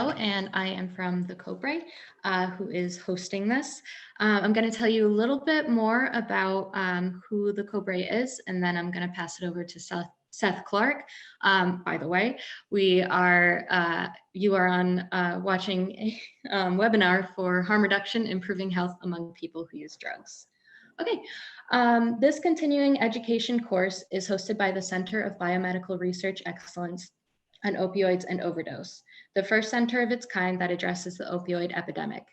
Hello, and I am from the COBRE, who is hosting this. I'm going to tell you a little bit more about who the COBRE is, and then I'm going to pass it over to Seth Clark. By the way, you are on watching a webinar for harm reduction, improving health among people who use drugs. Okay, this continuing education course is hosted by the Center of Biomedical Research Excellence on Opioids and Overdose, the first center of its kind that addresses the opioid epidemic.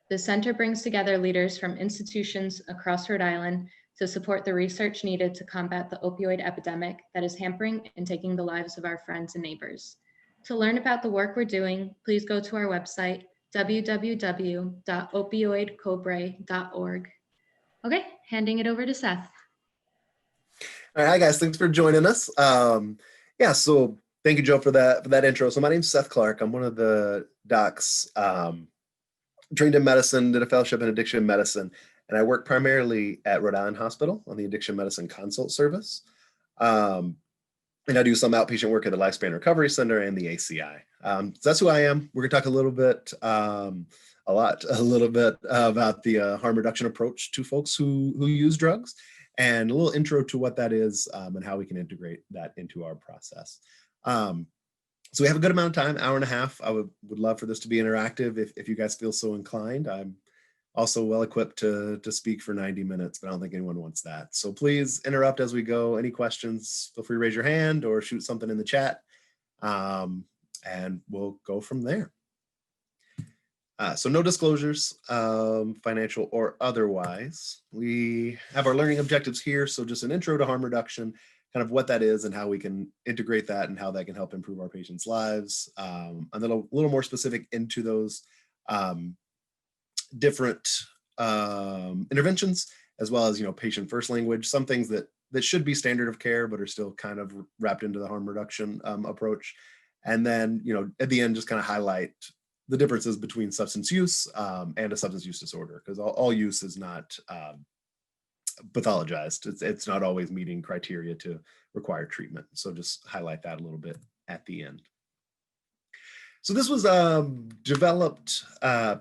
The center brings together leaders from institutions across Rhode Island to support the research needed to combat the opioid epidemic that is hampering and taking the lives of our friends and neighbors. To learn about the work we're doing, please go to our website, www.opioidcobre.org. Okay, handing it over to Seth. All right, hi guys, thanks for joining us. So thank you, Joe, for that intro. So my name's Seth Clark. I'm one of the docs, trained in medicine, did a fellowship in addiction medicine, and I work primarily at Rhode Island Hospital on the addiction medicine consult service. And I do some outpatient work at the Lifespan Recovery Center and the ACI. So that's who I am. We're gonna talk a little bit about the harm reduction approach to folks who use drugs, and a little intro to what that is and how we can integrate that into our process. So we have a good amount of time, hour and a half. I would love for this to be interactive if you guys feel so inclined. I'm also well equipped to speak for 90 minutes, but I don't think anyone wants that. So please interrupt as we go. Any questions, feel free to raise your hand or shoot something in the chat, and we'll go from there. So no disclosures, financial or otherwise. We have our learning objectives here. So just an intro to harm reduction, kind of what that is and how we can integrate that and how that can help improve our patients' lives. And then a little more specific into those different interventions, as well as, patient first language, some things that should be standard of care, but are still kind of wrapped into the harm reduction approach. And then, at the end, just kind of highlight the differences between substance use and a substance use disorder, because all use is not pathologized. It's not always meeting criteria to require treatment. So just highlight that a little bit at the end. So this was developed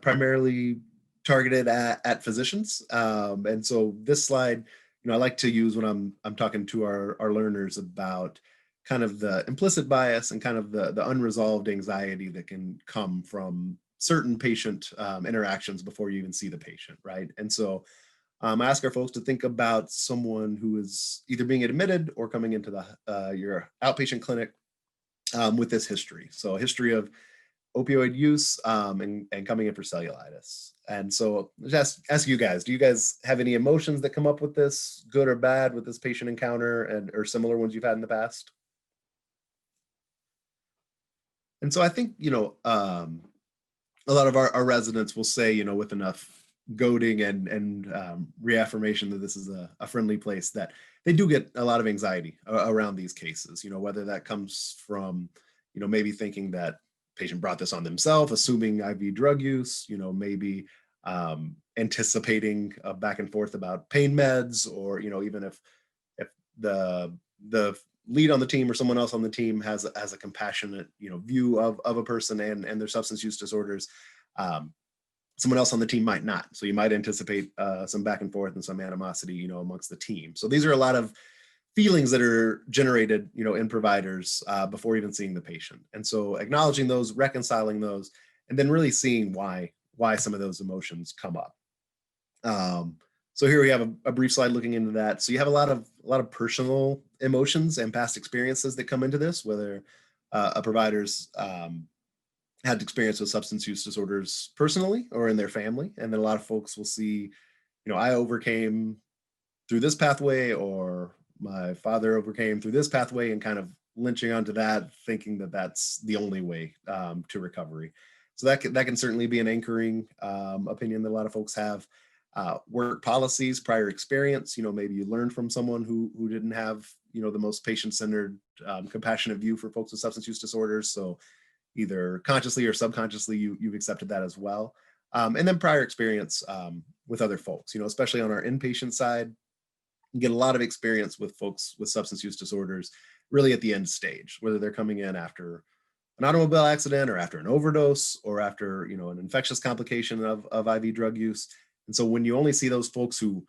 primarily targeted at physicians. And so this slide, I like to use when I'm talking to our learners about kind of the implicit bias and kind of the unresolved anxiety that can come from certain patient interactions before you even see the patient, right? And so I ask our folks to think about someone who is either being admitted or coming into your outpatient clinic with this history. So a history of opioid use and coming in for cellulitis. And so just ask you guys, do you guys have any emotions that come up with this, good or bad, with this patient encounter or similar ones you've had in the past? And so I think, a lot of our residents will say, with enough goading and reaffirmation that this is a friendly place, that they do get a lot of anxiety around these cases, whether that comes from, maybe thinking that patient brought this on themselves, assuming IV drug use, maybe anticipating a back and forth about pain meds, or, even if the lead on the team or someone else on the team has a compassionate, view of a person and their substance use disorders, someone else on the team might not. So you might anticipate some back and forth and some animosity, amongst the team. So these are a lot of feelings that are generated, in providers before even seeing the patient. And so acknowledging those, reconciling those, and then really seeing why some of those emotions come up. So here we have a brief slide looking into that. So you have a lot of personal emotions and past experiences that come into this, whether a provider's had experience with substance use disorders personally or in their family. And then a lot of folks will see, I overcame through this pathway, or my father overcame through this pathway, and kind of lynching onto that, thinking that that's the only way to recovery. So that can certainly be an anchoring opinion that a lot of folks have. Work policies, prior experience, maybe you learned from someone who didn't have, the most patient-centered, compassionate view for folks with substance use disorders. So either consciously or subconsciously, you've accepted that as well. And then prior experience with other folks, especially on our inpatient side, you get a lot of experience with folks with substance use disorders really at the end stage, whether they're coming in after an automobile accident or after an overdose or after, an infectious complication of IV drug use. And so when you only see those folks who,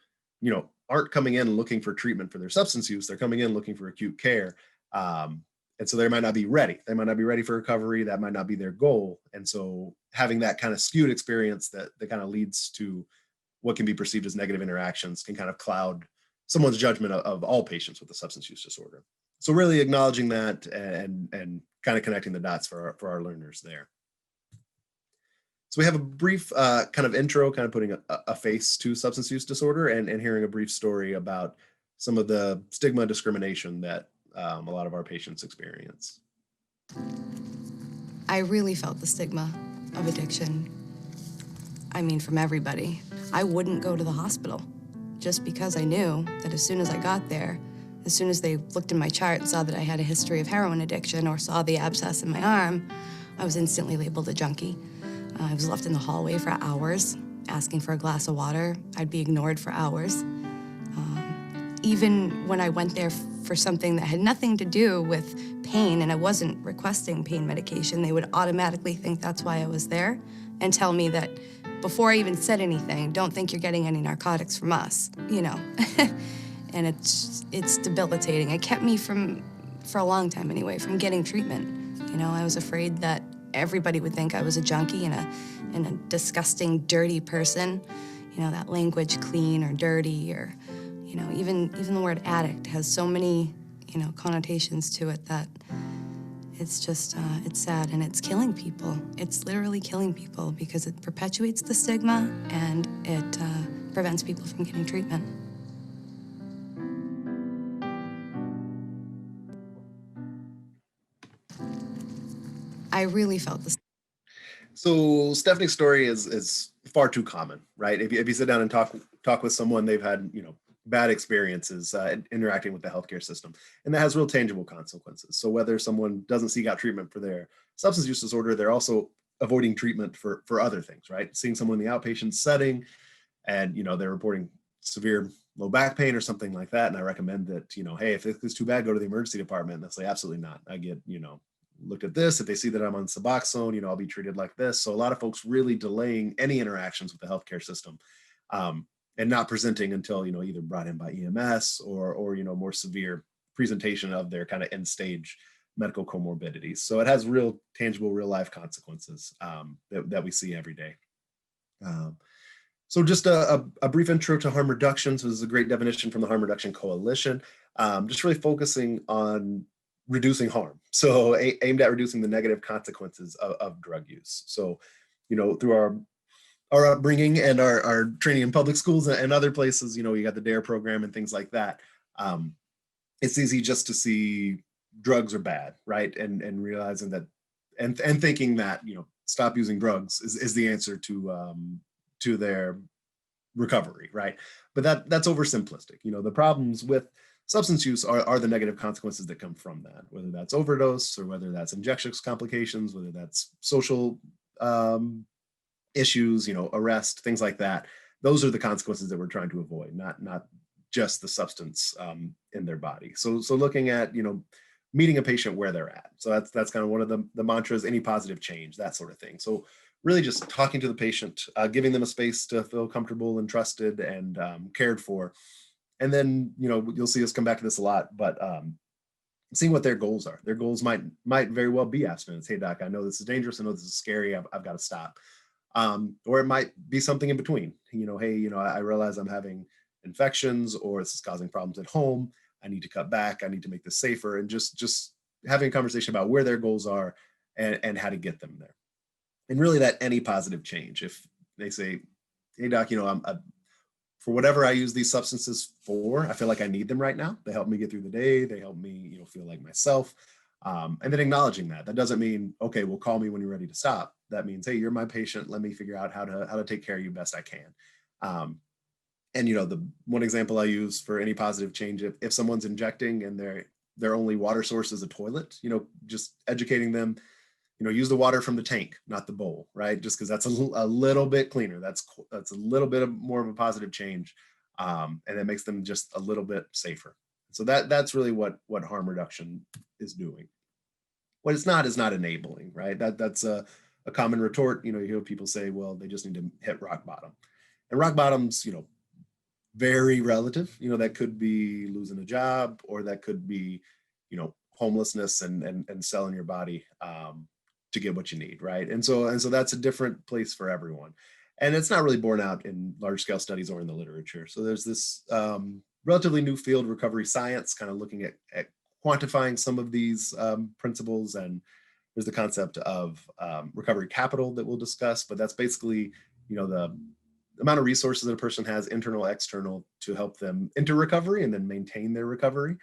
aren't coming in looking for treatment for their substance use, they're coming in looking for acute care. And so they might not be ready. They might not be ready for recovery. That might not be their goal. And so having that kind of skewed experience that kind of leads to what can be perceived as negative interactions can kind of cloud someone's judgment of all patients with a substance use disorder. So really acknowledging that and kind of connecting the dots for our learners there. So we have a brief kind of intro, kind of putting a face to substance use disorder and hearing a brief story about some of the stigma discrimination that a lot of our patients experience. I really felt the stigma of addiction. I mean, from everybody. I wouldn't go to the hospital just because I knew that as soon as I got there, as soon as they looked in my chart and saw that I had a history of heroin addiction or saw the abscess in my arm, I was instantly labeled a junkie. I was left in the hallway for hours, asking for a glass of water. I'd be ignored for hours. Even when I went there for something that had nothing to do with pain and I wasn't requesting pain medication, they would automatically think that's why I was there and tell me that before I even said anything, don't think you're getting any narcotics from us, And it's debilitating. It kept me for a long time anyway, from getting treatment. I was afraid that everybody would think I was a junkie and a disgusting, dirty person. That language, clean or dirty, or, even the word addict has so many, connotations to it that it's just, it's sad and it's killing people. It's literally killing people because it perpetuates the stigma and it prevents people from getting treatment. I really felt this. So Stephanie's story is far too common, right? If you sit down and talk with someone, they've had bad experiences interacting with the healthcare system, and that has real tangible consequences. So whether someone doesn't seek out treatment for their substance use disorder, they're also avoiding treatment for other things, right? Seeing someone in the outpatient setting, and they're reporting severe low back pain or something like that, and I recommend that hey, if it's too bad, go to the emergency department. And they'll say absolutely not. I get looked at this. If they see that I'm on Suboxone, I'll be treated like this. So a lot of folks really delaying any interactions with the healthcare system, and not presenting until, either brought in by EMS or more severe presentation of their kind of end stage medical comorbidities. So it has real tangible, real life consequences that we see every day. So just a brief intro to harm reduction. So this is a great definition from the Harm Reduction Coalition, just really focusing on reducing harm. So aimed at reducing the negative consequences of drug use. So, through our upbringing and our training in public schools and other places, you got the DARE program and things like that. It's easy just to see drugs are bad, right? And realizing that, and thinking that, stop using drugs is the answer to their recovery, right? But that's oversimplistic. The problems with substance use are the negative consequences that come from that, whether that's overdose or whether that's injection complications, whether that's social issues, arrest, things like that. Those are the consequences that we're trying to avoid, not just the substance in their body. So looking at, meeting a patient where they're at. So that's kind of one of the mantras, any positive change, that sort of thing. So really just talking to the patient, giving them a space to feel comfortable and trusted and cared for. And then, you'll see us come back to this a lot, but seeing what their goals are. Their goals might very well be abstinence. Hey, doc, I know this is dangerous. I know this is scary. I've got to stop. Or it might be something in between. Hey, I realize I'm having infections, or this is causing problems at home. I need to cut back. I need to make this safer. And just having a conversation about where their goals are and how to get them there. And really that any positive change. If they say, hey, doc, for whatever I use these substances for, I feel like I need them right now. They help me get through the day. They help me, feel like myself. And then acknowledging that. That doesn't mean, okay, well, call me when you're ready to stop. That means, hey, you're my patient. Let me figure out how to take care of you best I can. And the one example I use for any positive change, if someone's injecting and their only water source is a toilet, just educating them, use the water from the tank, not the bowl, right? Just because that's a little bit cleaner. That's a little bit more of a positive change, and it makes them just a little bit safer. So that's really what harm reduction is doing. What it's not is not enabling, right? That's a common retort. You hear people say, well, they just need to hit rock bottom. And rock bottom's, very relative. That could be losing a job, or that could be, homelessness and selling your body to get what you need, right? And so that's a different place for everyone. And it's not really borne out in large scale studies or in the literature. So there's this relatively new field, recovery science, kind of looking at quantifying some of these principles. And there's the concept of recovery capital that we'll discuss, but that's basically, the amount of resources that a person has, internal, external, to help them into recovery and then maintain their recovery.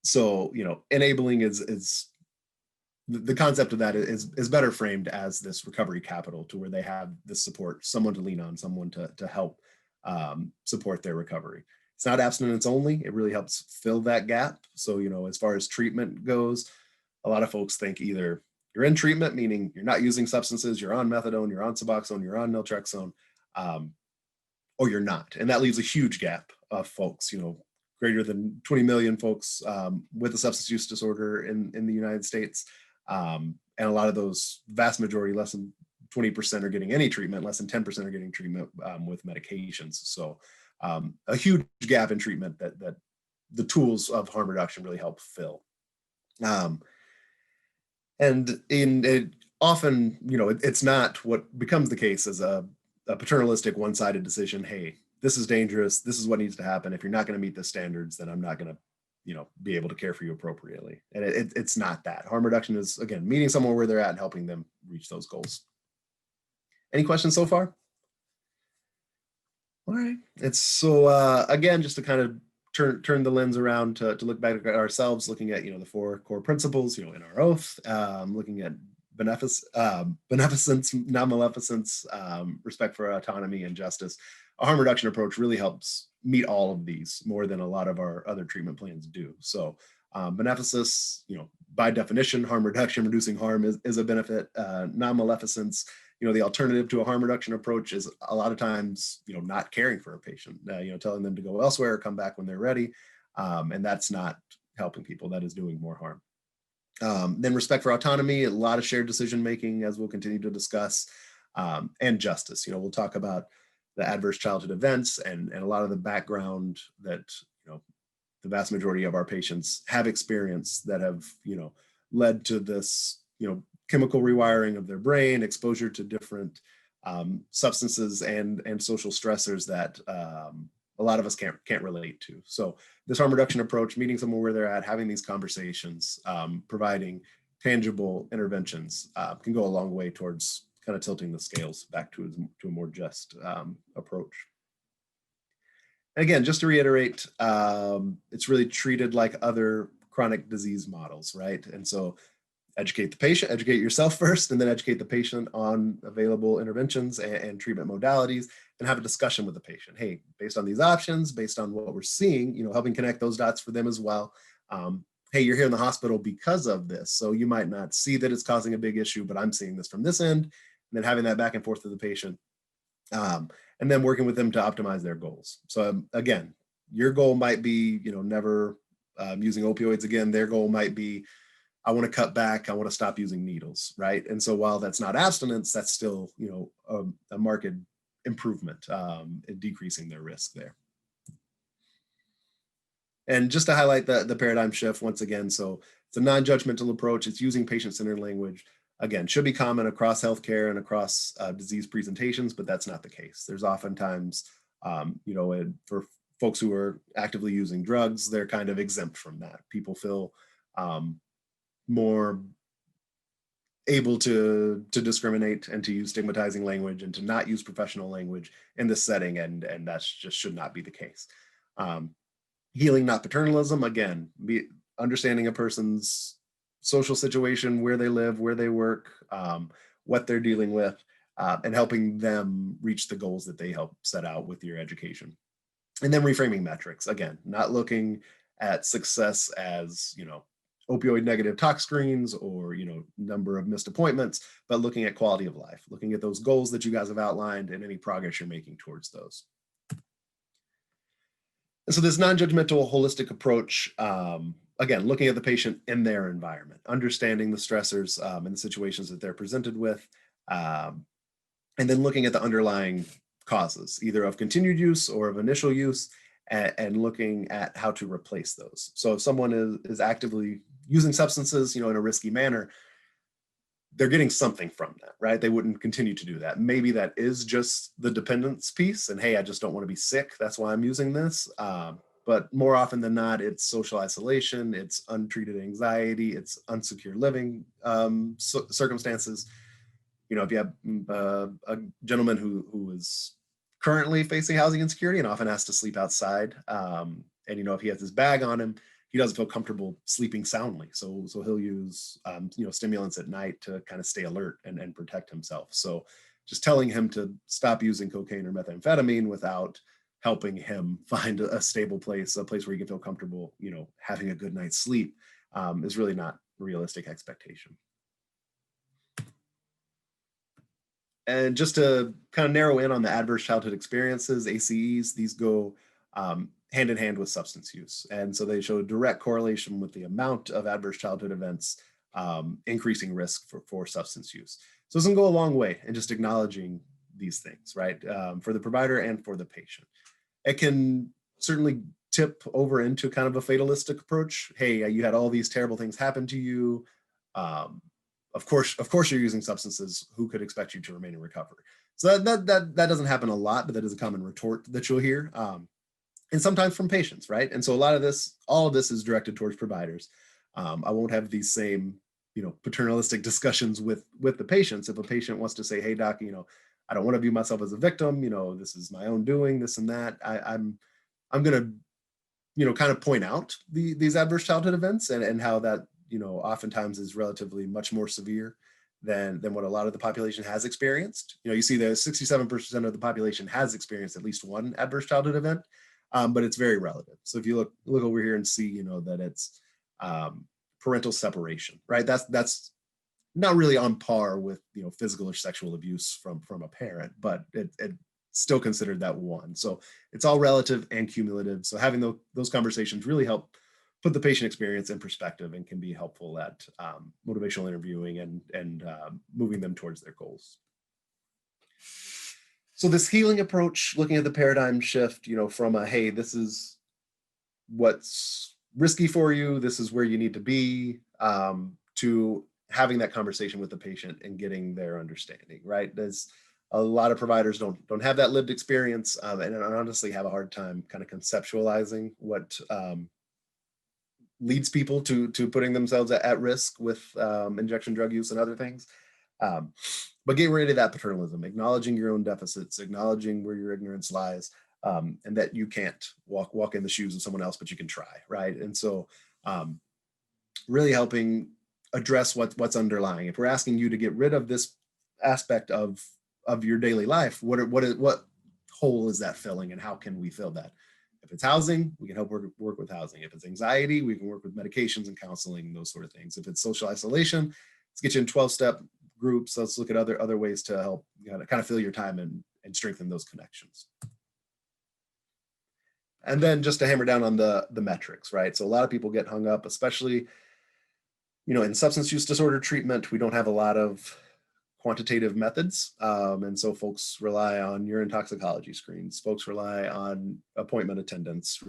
So, enabling is the concept of that is better framed as this recovery capital, to where they have this support, someone to lean on, someone to help support their recovery. It's not abstinence only. It really helps fill that gap. So, as far as treatment goes, a lot of folks think either you're in treatment, meaning you're not using substances, you're on methadone, you're on Suboxone, you're on naltrexone, or you're not. And that leaves a huge gap of folks, greater than 20 million folks with a substance use disorder in the United States. And a lot of those, vast majority, less than 20% are getting any treatment, less than 10% are getting treatment with medications. So a huge gap in treatment that the tools of harm reduction really help fill. And often, it's not what becomes the case as a paternalistic, one-sided decision. Hey, this is dangerous. This is what needs to happen. If you're not going to meet the standards, then I'm not going to, be able to care for you appropriately. And it's not that. Harm reduction is, again, meeting someone where they're at and helping them reach those goals. Any questions so far? All right. It's so, again, just to kind of turn the lens around to look back at ourselves, looking at, the 4 core principles, in our oath, looking at beneficence, non-maleficence, respect for autonomy and justice. A harm reduction approach really helps meet all of these more than a lot of our other treatment plans do. So beneficence, by definition, harm reduction, reducing harm is a benefit. Non-maleficence, the alternative to a harm reduction approach is a lot of times, not caring for a patient, telling them to go elsewhere or come back when they're ready. And that's not helping people. That is doing more harm. Then respect for autonomy, a lot of shared decision-making, as we'll continue to discuss, and justice. We'll talk about the adverse childhood events and a lot of the background that, the vast majority of our patients have experienced that have, led to this, chemical rewiring of their brain, exposure to different substances and social stressors that a lot of us can't relate to. So this harm reduction approach, meeting someone where they're at, having these conversations, providing tangible interventions can go a long way towards kind of tilting the scales back to a more just approach. And again, just to reiterate, it's really treated like other chronic disease models, right? And so educate the patient, educate yourself first, and then educate the patient on available interventions and treatment modalities, and have a discussion with the patient. Hey, based on these options, based on what we're seeing, helping connect those dots for them as well. Hey, you're here in the hospital because of this. So you might not see that it's causing a big issue, but I'm seeing this from this end. And then having that back and forth with the patient. And then working with them to optimize their goals. So again, your goal might be, never using opioids again. Their goal might be, I want to cut back. I want to stop using needles, right? And so while that's not abstinence, that's still, a marked improvement in decreasing their risk there. And just to highlight the paradigm shift once again, so it's a non-judgmental approach. It's using patient-centered language. Again, should be common across healthcare and across disease presentations, but that's not the case. There's oftentimes, for folks who are actively using drugs, they're kind of exempt from that. People feel more able to discriminate and to use stigmatizing language and to not use professional language in this setting, and that just should not be the case. Healing, not paternalism. Again, understanding a person's social situation, where they live, where they work, what they're dealing with, and helping them reach the goals that they help set out with your education. And then reframing metrics. Again, not looking at success as, opioid negative tox screens or, number of missed appointments, but looking at quality of life, looking at those goals that you guys have outlined and any progress you're making towards those. And so this non-judgmental holistic approach again, looking at the patient in their environment, understanding the stressors and the situations that they're presented with, and then looking at the underlying causes, either of continued use or of initial use, and looking at how to replace those. So if someone is actively using substances, in a risky manner, they're getting something from that, right? They wouldn't continue to do that. Maybe that is just the dependence piece, and hey, I just don't want to be sick, that's why I'm using this. But more often than not, it's social isolation, it's untreated anxiety, it's unsecure living circumstances. If you have a gentleman who is currently facing housing insecurity and often has to sleep outside, and if he has his bag on him, he doesn't feel comfortable sleeping soundly. So he'll use stimulants at night to kind of stay alert and protect himself. So just telling him to stop using cocaine or methamphetamine without helping him find a stable place, a place where he can feel comfortable, having a good night's sleep, is really not a realistic expectation. And just to kind of narrow in on the adverse childhood experiences, ACEs, these go hand in hand with substance use. And so they show a direct correlation with the amount of adverse childhood events increasing risk for substance use. So this can go a long way in just acknowledging these things, right? For the provider and for the patient. It can certainly tip over into kind of a fatalistic approach. Hey, you had all these terrible things happen to you. Of course you're using substances. Who could expect you to remain in recovery? So that doesn't happen a lot, but that is a common retort that you'll hear. And sometimes from patients, right? And so all of this is directed towards providers. I won't have these same, paternalistic discussions with the patients. If a patient wants to say, hey, doc, I don't want to view myself as a victim, this is my own doing, this and that, I'm going to, kind of point out these adverse childhood events and how that, oftentimes is relatively much more severe than what a lot of the population has experienced. You see that 67% of the population has experienced at least one adverse childhood event. But it's very relative. So if you look over here and see, that it's parental separation, right? That's not really on par with, physical or sexual abuse from a parent, but it's still considered that one. So it's all relative and cumulative. So having those conversations really help put the patient experience in perspective and can be helpful at motivational interviewing and moving them towards their goals. So this healing approach, looking at the paradigm shift, from a, hey, this is what's risky for you, this is where you need to be, to having that conversation with the patient and getting their understanding, right? There's a lot of providers don't have that lived experience, and honestly have a hard time kind of conceptualizing what leads people to putting themselves at risk with injection drug use and other things. But getting rid of that paternalism, acknowledging your own deficits, acknowledging where your ignorance lies, and that you can't walk in the shoes of someone else, but you can try, right? And so really helping address what's underlying. If we're asking you to get rid of this aspect of your daily life, what hole is that filling, and how can we fill that? If it's housing, we can help work with housing. If it's anxiety, we can work with medications and counseling, those sort of things. If it's social isolation, let's get you in 12-step groups. Let's look at other ways to help kind of fill your time and strengthen those connections. And then just to hammer down on the metrics, right? So a lot of people get hung up, especially, in substance use disorder treatment, we don't have a lot of quantitative methods. And so folks rely on urine toxicology screens. Folks rely on appointment attendance,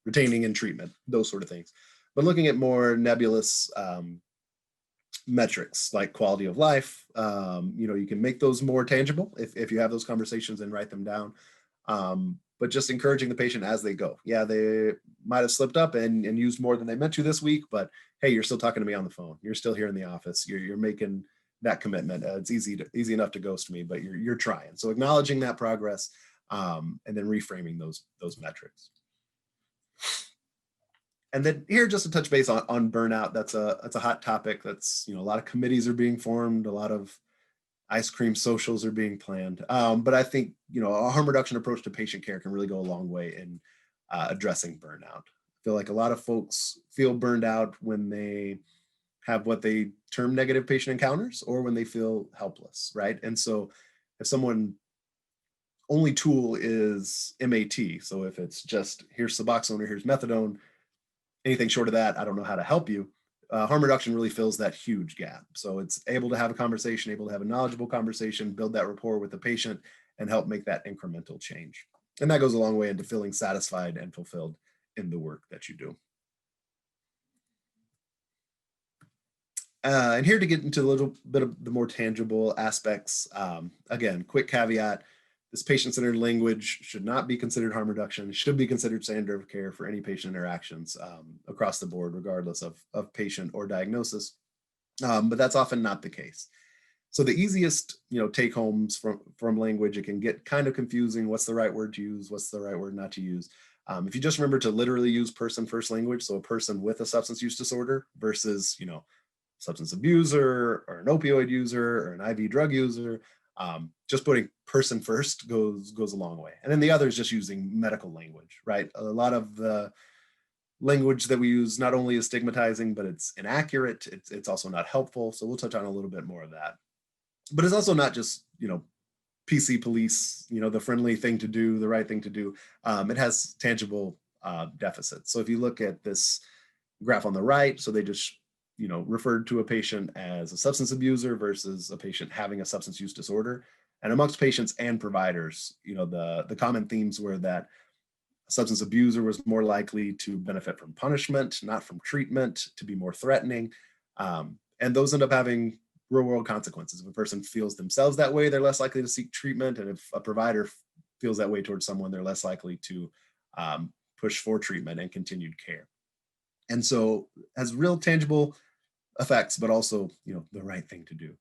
retaining in treatment, those sort of things. But looking at more nebulous metrics like quality of life, you can make those more tangible if you have those conversations and write them down. But just encouraging the patient as they go. Yeah, they might have slipped up and used more than they meant to this week, but hey, you're still talking to me on the phone. You're still here in the office. You're making that commitment. It's easy enough to ghost me, but you're trying. So acknowledging that progress, and then reframing those metrics. And then here, just to touch base on burnout, that's a hot topic. That's, a lot of committees are being formed, a lot of ice cream socials are being planned. But I think, a harm reduction approach to patient care can really go a long way in addressing burnout. I feel like a lot of folks feel burned out when they have what they term negative patient encounters, or when they feel helpless, right? And so if someone only tool is MAT, so if it's just here's Suboxone or here's methadone, anything short of that, I don't know how to help you. Harm reduction really fills that huge gap. So it's able to have a conversation, able to have a knowledgeable conversation, build that rapport with the patient, and help make that incremental change. And that goes a long way into feeling satisfied and fulfilled in the work that you do. And here to get into a little bit of the more tangible aspects. Again, quick caveat, this patient-centered language should not be considered harm reduction. It should be considered standard of care for any patient interactions across the board, regardless of patient or diagnosis. But that's often not the case. So the easiest, take homes from language, it can get kind of confusing. What's the right word to use? What's the right word not to use? If you just remember to literally use person first language, so a person with a substance use disorder versus, substance abuser or an opioid user or an IV drug user, just putting person first goes a long way. And then the other is just using medical language, right? A lot of the language that we use not only is stigmatizing, but it's inaccurate. It's also not helpful. So we'll touch on a little bit more of that. But it's also not just, PC police, the friendly thing to do, the right thing to do. It has tangible deficits. So if you look at this graph on the right, so they just referred to a patient as a substance abuser versus a patient having a substance use disorder. And amongst patients and providers, the common themes were that a substance abuser was more likely to benefit from punishment, not from treatment, to be more threatening. And those end up having real world consequences. If a person feels themselves that way, they're less likely to seek treatment. And if a provider feels that way towards someone, they're less likely to push for treatment and continued care. And so has real tangible effects, but also, the right thing to do.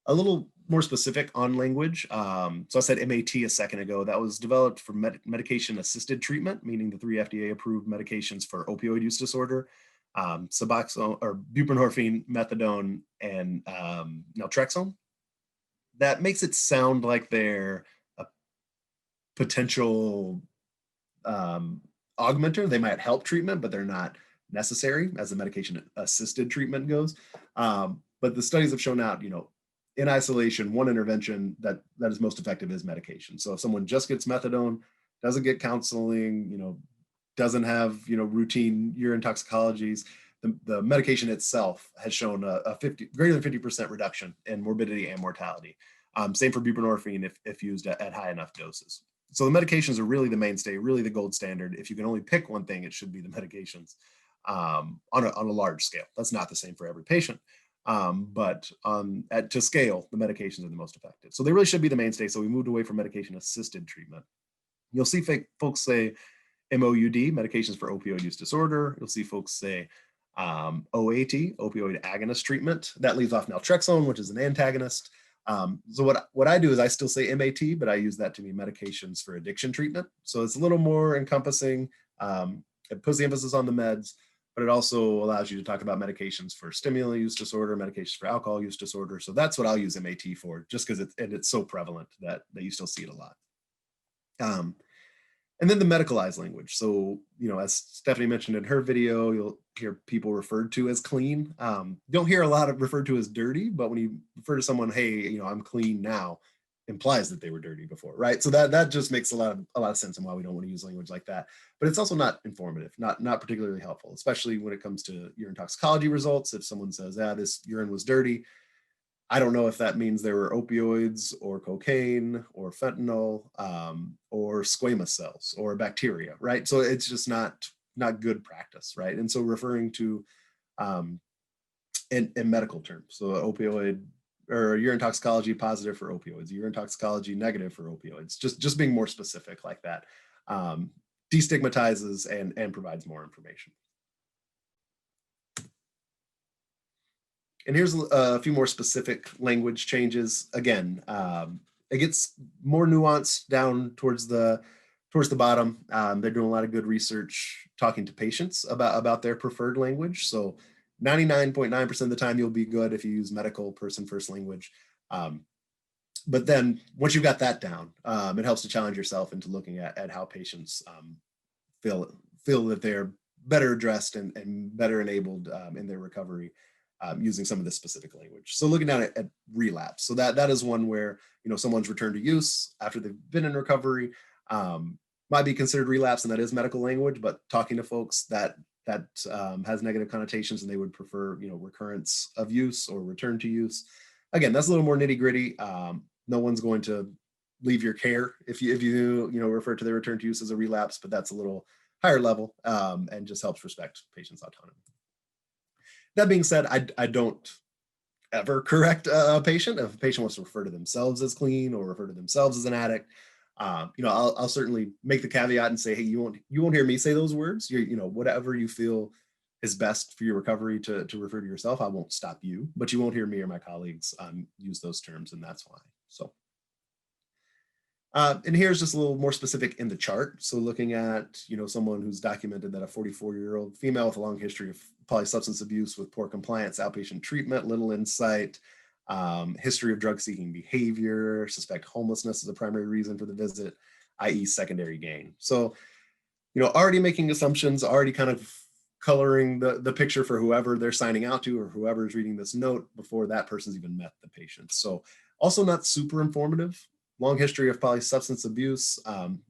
A little more specific on language. So I said MAT a second ago. That was developed for medication-assisted treatment, meaning the 3 FDA-approved medications for opioid use disorder, Suboxone or Buprenorphine, methadone, and naltrexone. That makes it sound like they're a potential augmenter. They might help treatment, but they're not necessary as the medication-assisted treatment goes. But the studies have shown out, in isolation, one intervention that is most effective is medication. So if someone just gets methadone, doesn't get counseling, doesn't have, routine urine toxicologies, the medication itself has shown a greater than 50% reduction in morbidity and mortality. Same for buprenorphine if used at high enough doses. So the medications are really the mainstay, really the gold standard. If you can only pick one thing, it should be the medications on a large scale. That's not the same for every patient. But to scale, the medications are the most effective. So they really should be the mainstay. So we moved away from medication-assisted treatment. You'll see folks say MOUD, medications for opioid use disorder. You'll see folks say OAT, opioid agonist treatment. That leaves off naltrexone, which is an antagonist. So what I do is I still say MAT, but I use that to mean medications for addiction treatment. So it's a little more encompassing. It puts the emphasis on the meds, but it also allows you to talk about medications for stimulant use disorder, medications for alcohol use disorder. So that's what I'll use MAT for, just because it's so prevalent that you still see it a lot. And then the medicalized language. So, as Stephanie mentioned in her video, you'll hear people referred to as clean. Don't hear a lot of referred to as dirty, but when you refer to someone, hey, I'm clean now, implies that they were dirty before, right? So that just makes a lot of sense and why we don't want to use language like that. But it's also not informative, not particularly helpful, especially when it comes to urine toxicology results. If someone says, this urine was dirty, I don't know if that means there were opioids or cocaine or fentanyl or squamous cells or bacteria, right? So it's just not good practice, right? And so referring to in medical terms, so opioid or urine toxicology positive for opioids, urine toxicology negative for opioids, just being more specific like that destigmatizes and provides more information. And here's a few more specific language changes. Again, it gets more nuanced down towards the bottom. They're doing a lot of good research talking to patients about their preferred language. So 99.9% of the time you'll be good if you use medical person first language. But then once you've got that down, it helps to challenge yourself into looking at how patients feel that they're better addressed and better enabled in their recovery. Using some of this specific language. So looking at relapse. So that is one where, someone's returned to use after they've been in recovery might be considered relapse, and that is medical language, but talking to folks that that has negative connotations, and they would prefer, you know, recurrence of use or return to use. Again, that's a little more nitty gritty. No one's going to leave your care if you know, refer to their return to use as a relapse, but that's a little higher level, and just helps respect patients' autonomy. That being said, I don't ever correct a patient. If a patient wants to refer to themselves as clean or refer to themselves as an addict, you know, I'll certainly make the caveat and say, hey, you won't hear me say those words. You know, whatever you feel is best for your recovery to refer to yourself, I won't stop you, but you won't hear me or my colleagues use those terms, and that's why. So, and here's just a little more specific in the chart. So looking at, you know, someone who's documented that a 44-year-old female with a long history of polysubstance abuse with poor compliance, outpatient treatment, little insight, history of drug-seeking behavior, suspect homelessness as a primary reason for the visit, i.e. secondary gain. So, you know, already making assumptions, already kind of coloring the picture for whoever they're signing out to or whoever is reading this note before that person's even met the patient. So also not super informative. Long history of polysubstance abuse,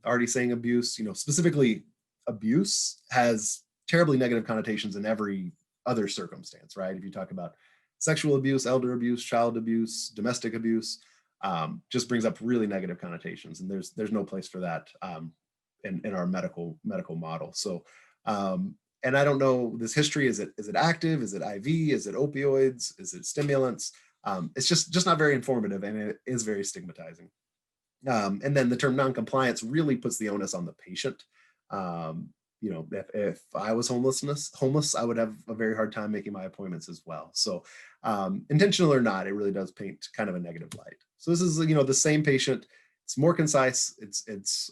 already saying abuse, you know, specifically abuse has terribly negative connotations in every other circumstance, right? If you talk about sexual abuse, elder abuse, child abuse, domestic abuse, just brings up really negative connotations, and there's no place for that in our medical model. So, and I don't know this history. Is it active? Is it IV? Is it opioids? Is it stimulants? It's just not very informative, and it is very stigmatizing. And then the term non-compliance really puts the onus on the patient. You know, if I was homeless, I would have a very hard time making my appointments as well. So intentional or not, it really does paint kind of a negative light. So this is, you know, the same patient. It's more concise. It's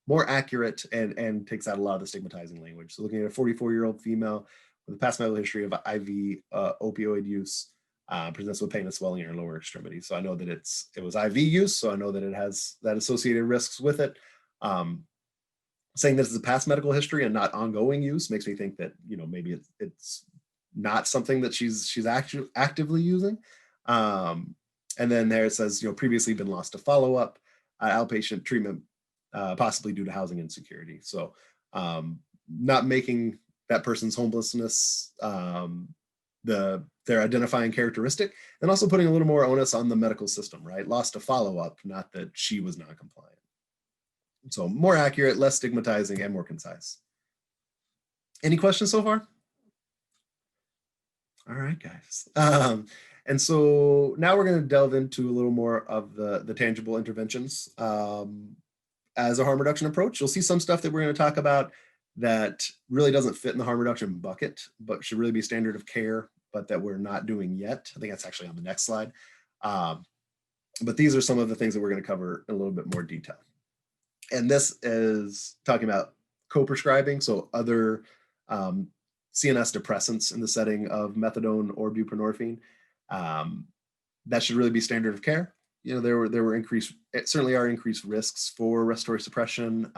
more accurate and takes out a lot of the stigmatizing language. So looking at a 44-year-old female with a past medical history of IV opioid use, presents with pain and swelling in her lower extremity. So I know that it was IV use, so I know that it has that associated risks with it. Saying this is a past medical history and not ongoing use makes me think that, you know, maybe it's not something that she's actually actively using. And then there it says, you know, previously been lost to follow-up, outpatient treatment, possibly due to housing insecurity. So not making that person's homelessness their identifying characteristic, and also putting a little more onus on the medical system, right? Lost to follow-up, not that she was non-compliant. So more accurate, less stigmatizing, and more concise. Any questions so far? All right, guys. And so now we're going to delve into a little more of the tangible interventions as a harm reduction approach. You'll see some stuff that we're going to talk about that really doesn't fit in the harm reduction bucket, but should really be standard of care, but that we're not doing yet. I think that's actually on the next slide. But these are some of the things that we're going to cover in a little bit more detail. And this is talking about co-prescribing, so other CNS depressants in the setting of methadone or buprenorphine. That should really be standard of care. You know, there were certainly are increased risks for respiratory suppression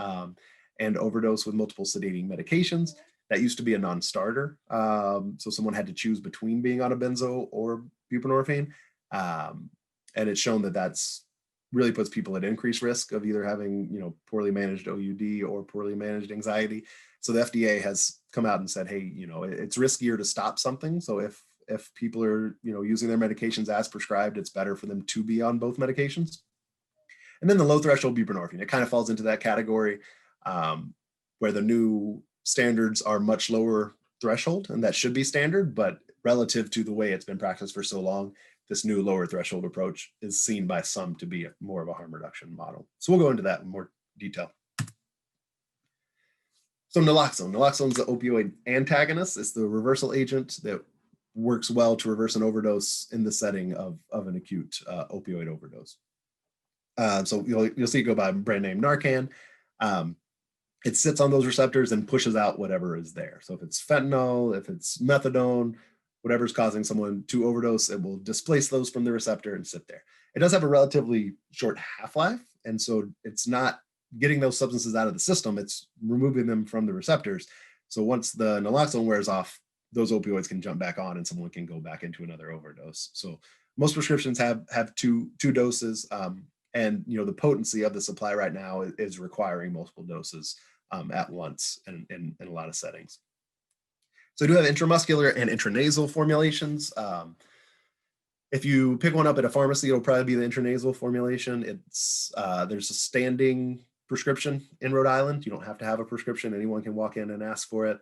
and overdose with multiple sedating medications. That used to be a non-starter. So someone had to choose between being on a benzo or buprenorphine. And it's shown that that's really puts people at increased risk of either having, you know, poorly managed OUD or poorly managed anxiety. So the FDA has come out and said, hey, you know, it's riskier to stop something. So if people are, you know, using their medications as prescribed, it's better for them to be on both medications. And then the low threshold buprenorphine, it kind of falls into that category where the new standards are much lower threshold, and that should be standard, but relative to the way it's been practiced for so long, this new lower threshold approach is seen by some to be more of a harm reduction model. So we'll go into that in more detail. So naloxone. Naloxone is the opioid antagonist. It's the reversal agent that works well to reverse an overdose in the setting of an acute opioid overdose. So you'll see it go by brand name Narcan. It sits on those receptors and pushes out whatever is there. So if it's fentanyl, if it's methadone, whatever's causing someone to overdose, it will displace those from the receptor and sit there. It does have a relatively short half-life, and so it's not getting those substances out of the system, it's removing them from the receptors. So once the naloxone wears off, those opioids can jump back on and someone can go back into another overdose. So most prescriptions have two doses, and you know, the potency of the supply right now is requiring multiple doses at once in a lot of settings. So we do have intramuscular and intranasal formulations. If you pick one up at a pharmacy, it'll probably be the intranasal formulation. It's there's a standing prescription in Rhode Island. You don't have to have a prescription. Anyone can walk in and ask for it.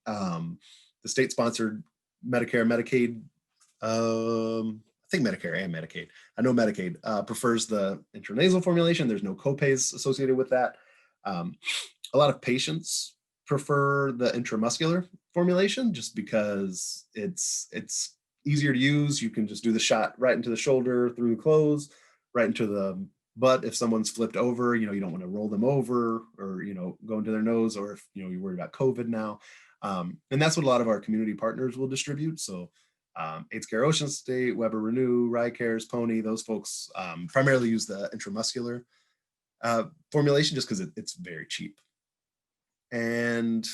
The state-sponsored Medicare, Medicaid, I think Medicare and Medicaid. I know Medicaid prefers the intranasal formulation. There's no copays associated with that. A lot of patients prefer the intramuscular formulation just because it's easier to use. You can just do the shot right into the shoulder, through the clothes, right into the butt. If someone's flipped over, you don't want to roll them over or, go into their nose, or if, you're worried about COVID now. And that's what a lot of our community partners will distribute. So AIDS Care Ocean State, Weber Renew, Rycares, Pony, those folks primarily use the intramuscular formulation just because it's very cheap. And,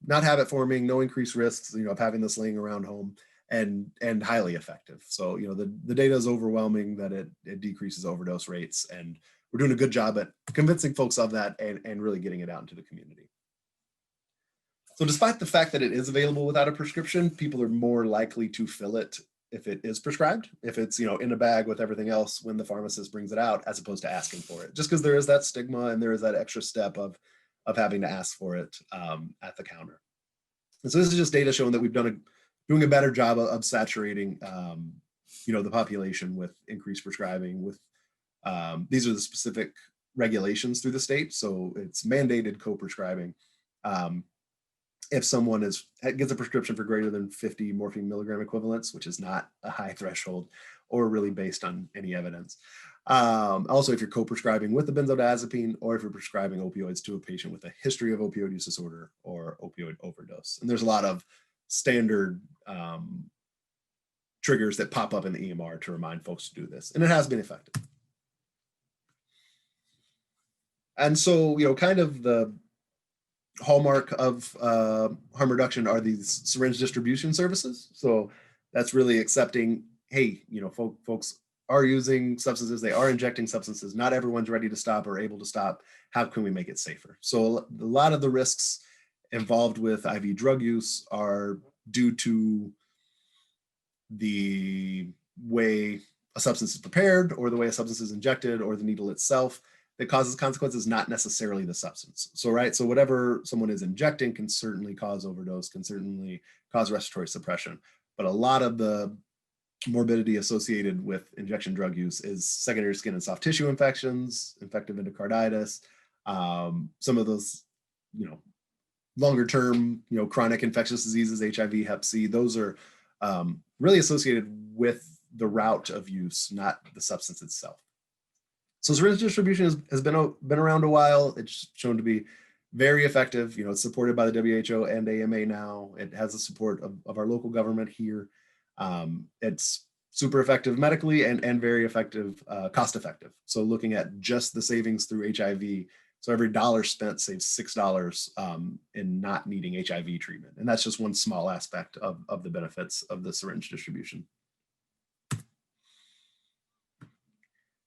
not habit forming, no increased risks, of having this laying around home, and highly effective. So, the data is overwhelming that it decreases overdose rates, and we're doing a good job at convincing folks of that and really getting it out into the community. So despite the fact that it is available without a prescription, people are more likely to fill it if it is prescribed, if it's, in a bag with everything else when the pharmacist brings it out, as opposed to asking for it, just because there is that stigma and there is that extra step of having to ask for it at the counter. And so this is just data showing that we've doing a better job of saturating, the population with increased prescribing. With these are the specific regulations through the state, so it's mandated co-prescribing. If someone gets a prescription for greater than 50 morphine milligram equivalents, which is not a high threshold or really based on any evidence. Also, if you're co-prescribing with the benzodiazepine, or if you're prescribing opioids to a patient with a history of opioid use disorder or opioid overdose. And there's a lot of standard triggers that pop up in the EMR to remind folks to do this. And it has been effective. And so, kind of the hallmark of harm reduction are these syringe distribution services. So that's really accepting, hey, folks are using substances, they are injecting substances, not everyone's ready to stop or able to stop. How can we make it safer? So a lot of the risks involved with IV drug use are due to the way a substance is prepared, or the way a substance is injected, or the needle itself that causes consequences, not necessarily the substance. So, right, so whatever someone is injecting can certainly cause overdose, can certainly cause respiratory suppression. But a lot of the morbidity associated with injection drug use is secondary skin and soft tissue infections, infective endocarditis, some of those, longer term, chronic infectious diseases, HIV, Hep C, those are really associated with the route of use, not the substance itself. So syringe distribution has been around a while. It's shown to be very effective. It's supported by the WHO and AMA now. It has the support of our local government here. It's super effective medically and very effective, cost effective. So looking at just the savings through HIV, so every dollar spent saves $6 in not needing HIV treatment. And that's just one small aspect of the benefits of the syringe distribution.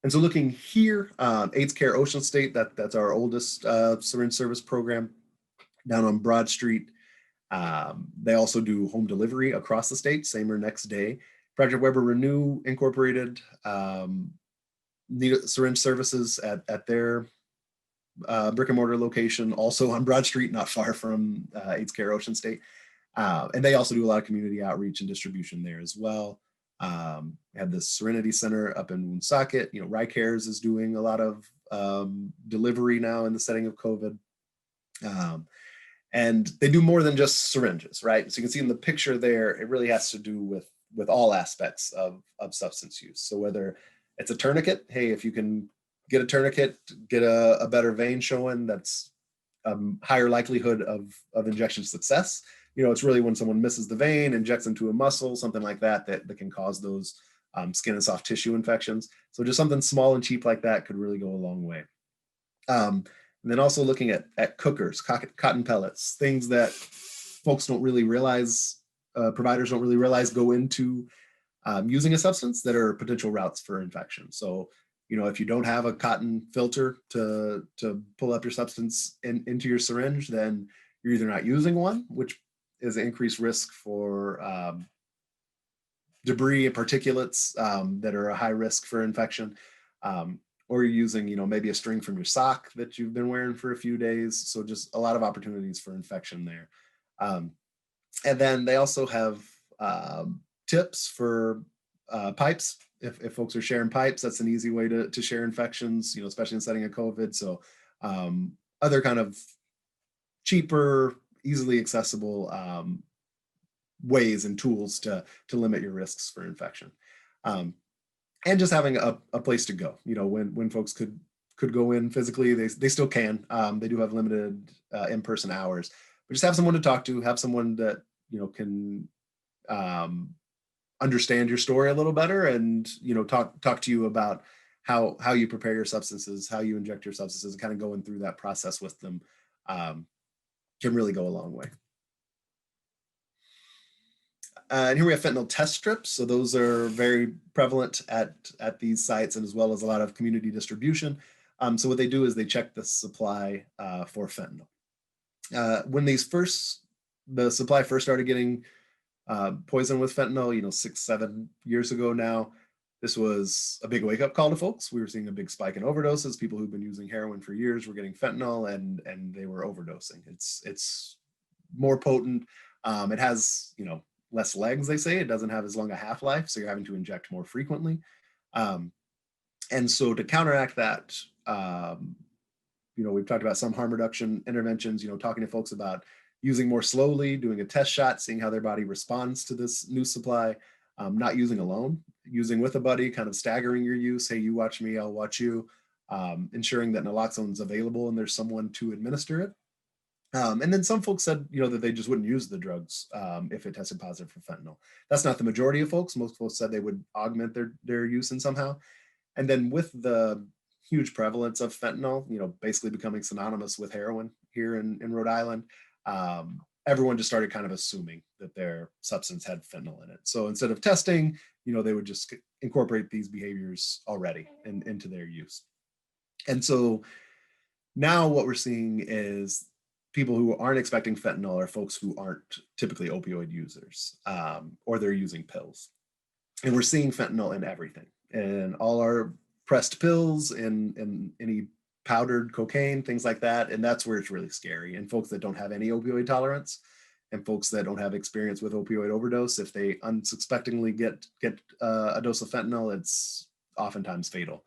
And so looking here, AIDS Care Ocean State, that's our oldest syringe service program down on Broad Street. They also do home delivery across the state, same or next day. Project Weber Renew Incorporated need syringe services at their brick and mortar location, also on Broad Street, not far from AIDS Care Ocean State. And they also do a lot of community outreach and distribution there as well. Have the Serenity Center up in Woonsocket. Rycares is doing a lot of delivery now in the setting of COVID. And they do more than just syringes, right? So you can see in the picture there, it really has to do with all aspects of substance use. So whether it's a tourniquet, hey, if you can get a tourniquet, get a better vein showing, that's higher likelihood of injection success. It's really when someone misses the vein, injects into a muscle, something like that can cause those skin and soft tissue infections. So just something small and cheap like that could really go a long way. And then also looking at cookers, cotton pellets, things that folks don't really realize, providers don't really realize go into using a substance that are potential routes for infection. So, if you don't have a cotton filter to pull up your substance into your syringe, then you're either not using one, which is increased risk for debris and particulates that are a high risk for infection. Or you're using, maybe a string from your sock that you've been wearing for a few days. So just a lot of opportunities for infection there. And then they also have tips for pipes. If folks are sharing pipes, that's an easy way to share infections, especially in setting of COVID. So other kind of cheaper, easily accessible ways and tools to limit your risks for infection. And just having a place to go, when folks could go in physically, they still can. They do have limited in-person hours, but just have someone to talk to, have someone that, can understand your story a little better and, talk to you about how you prepare your substances, how you inject your substances, and kind of going through that process with them can really go a long way. And here we have fentanyl test strips. So those are very prevalent at these sites, and as well as a lot of community distribution. So what they do is they check the supply for fentanyl. When the supply first started getting poisoned with fentanyl, 6-7 years ago now, this was a big wake-up call to folks. We were seeing a big spike in overdoses. People who've been using heroin for years were getting fentanyl, and they were overdosing. It's more potent. It has, less legs, they say. It doesn't have as long a half-life, so you're having to inject more frequently. And so to counteract that, we've talked about some harm reduction interventions, talking to folks about using more slowly, doing a test shot, seeing how their body responds to this new supply, not using alone, using with a buddy, kind of staggering your use. Hey, you watch me, I'll watch you, ensuring that naloxone is available and there's someone to administer it. And then some folks said, that they just wouldn't use the drugs if it tested positive for fentanyl. That's not the majority of folks. Most folks said they would augment their use in somehow. And then with the huge prevalence of fentanyl, basically becoming synonymous with heroin here in Rhode Island, everyone just started kind of assuming that their substance had fentanyl in it. So instead of testing, they would just incorporate these behaviors already into their use. And so now what we're seeing is people who aren't expecting fentanyl are folks who aren't typically opioid users, or they're using pills. And we're seeing fentanyl in everything, in all our pressed pills, in any powdered cocaine, things like that. And that's where it's really scary. And folks that don't have any opioid tolerance, and folks that don't have experience with opioid overdose, if they unsuspectingly get a dose of fentanyl, it's oftentimes fatal.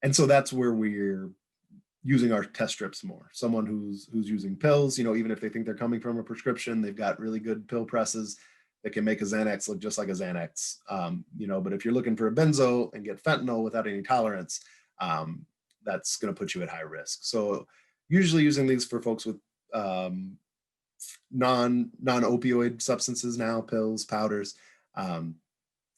And so that's where we're using our test strips more. Someone who's using pills, even if they think they're coming from a prescription, they've got really good pill presses that can make a Xanax look just like a Xanax. But if you're looking for a benzo and get fentanyl without any tolerance, that's going to put you at high risk. So usually using these for folks with non-opioid substances now, pills, powders. And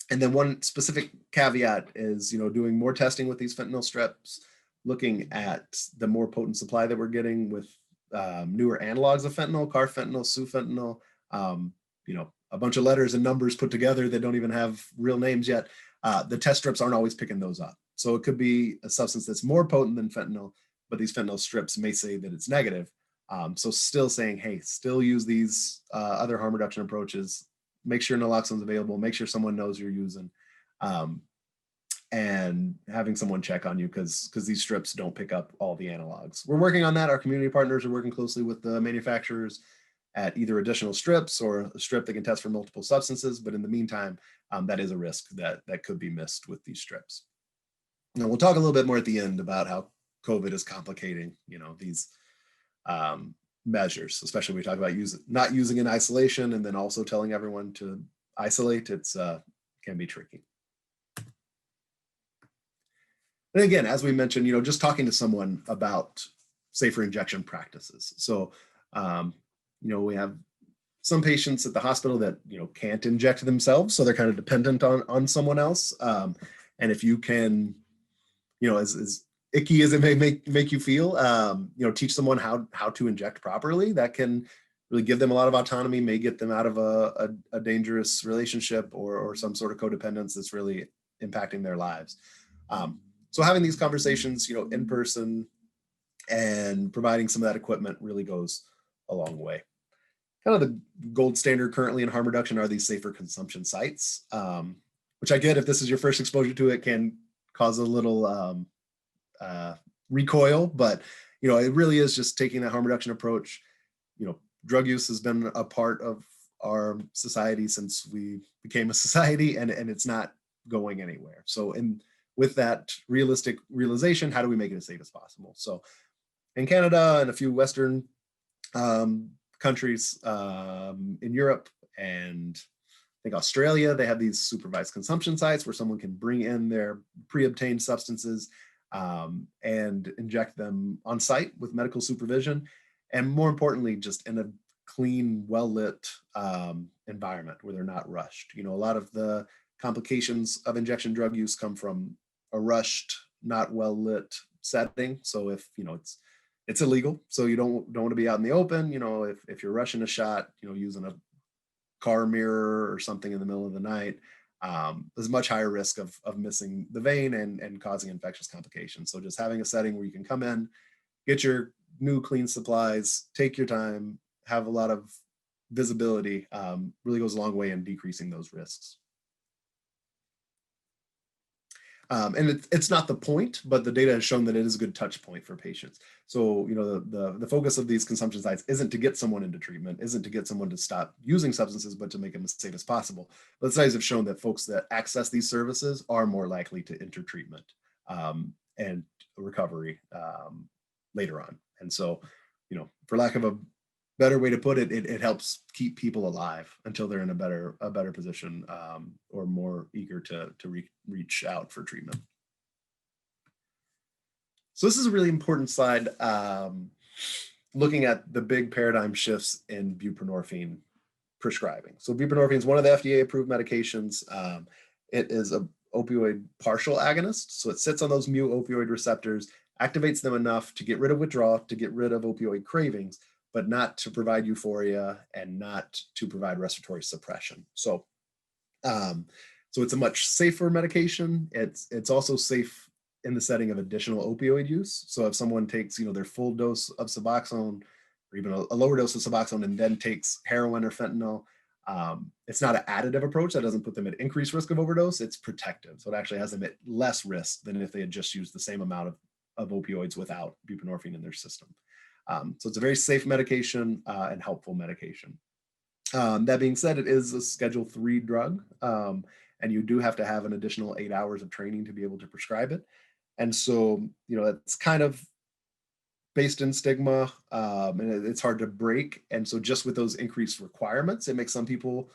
then one specific caveat is, doing more testing with these fentanyl strips, looking at the more potent supply that we're getting with newer analogs of fentanyl, carfentanil, sufentanil, a bunch of letters and numbers put together that don't even have real names yet. The test strips aren't always picking those up. So it could be a substance that's more potent than fentanyl, but these fentanyl strips may say that it's negative. So still saying, hey, still use these other harm reduction approaches, make sure naloxone's available, make sure someone knows you're using, and having someone check on you because these strips don't pick up all the analogs. We're working on that. Our community partners are working closely with the manufacturers at either additional strips or a strip that can test for multiple substances. But in the meantime, that is a risk that could be missed with these strips. Now we'll talk a little bit more at the end about how COVID is complicating, these measures, especially when we talk about not using in isolation and then also telling everyone to isolate. It's can be tricky. And again, as we mentioned, just talking to someone about safer injection practices. So, we have some patients at the hospital that, can't inject themselves. So they're kind of dependent on someone else. And if you can, as icky as it may make you feel, teach someone how to inject properly, that can really give them a lot of autonomy, may get them out of a dangerous relationship or some sort of codependence that's really impacting their lives. So having these conversations, in person and providing some of that equipment really goes a long way. kind of the gold standard currently in harm reduction are these safer consumption sites, which I get if this is your first exposure to it can cause a little recoil, but it really is just taking that harm reduction approach. Drug use has been a part of our society since we became a society, and it's not going anywhere. So with that realization, how do we make it as safe as possible? So in Canada and a few Western countries in Europe and I think Australia, they have these supervised consumption sites where someone can bring in their pre-obtained substances and inject them on site with medical supervision. And more importantly, just in a clean, well-lit environment where they're not rushed. A lot of the complications of injection drug use come from a rushed, not well-lit setting. So if, it's illegal, so you don't want to be out in the open. If you're rushing a shot, using a car mirror or something in the middle of the night, there's much higher risk of missing the vein and causing infectious complications. So just having a setting where you can come in, get your new clean supplies, take your time, have a lot of visibility, really goes a long way in decreasing those risks. And it's not the point, but the data has shown that it is a good touch point for patients. So, the focus of these consumption sites isn't to get someone into treatment, isn't to get someone to stop using substances, but to make them as safe as possible. But the studies have shown that folks that access these services are more likely to enter treatment and recovery later on. And so, for lack of a better way to put it, it helps keep people alive until they're in a better position or more eager to reach out for treatment. So this is a really important slide looking at the big paradigm shifts in buprenorphine prescribing. So buprenorphine is one of the FDA approved medications. It is an opioid partial agonist. So it sits on those mu opioid receptors, activates them enough to get rid of withdrawal, to get rid of opioid cravings, but not to provide euphoria and not to provide respiratory suppression. So, so it's a much safer medication. It's also safe in the setting of additional opioid use. So if someone takes, their full dose of Suboxone or even a lower dose of Suboxone and then takes heroin or fentanyl, it's not an additive approach. That doesn't put them at increased risk of overdose. It's protective. So it actually has them at less risk than if they had just used the same amount of opioids without buprenorphine in their system. So it's a very safe medication and helpful medication. That being said, it is a Schedule III drug, and you do have to have an additional 8 hours of training to be able to prescribe it. And so, it's kind of based in stigma, and it's hard to break. And so just with those increased requirements, it makes some people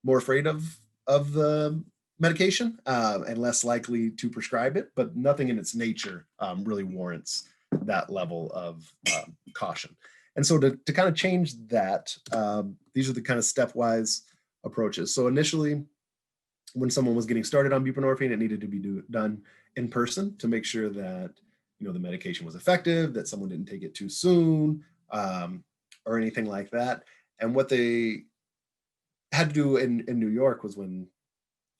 more afraid of the medication and less likely to prescribe it, but nothing in its nature really warrants that level of caution. And so to kind of change that, these are the kind of stepwise approaches. So initially, when someone was getting started on buprenorphine, it needed to be done in person to make sure that the medication was effective, that someone didn't take it too soon, or anything like that. And what they had to do in New York was when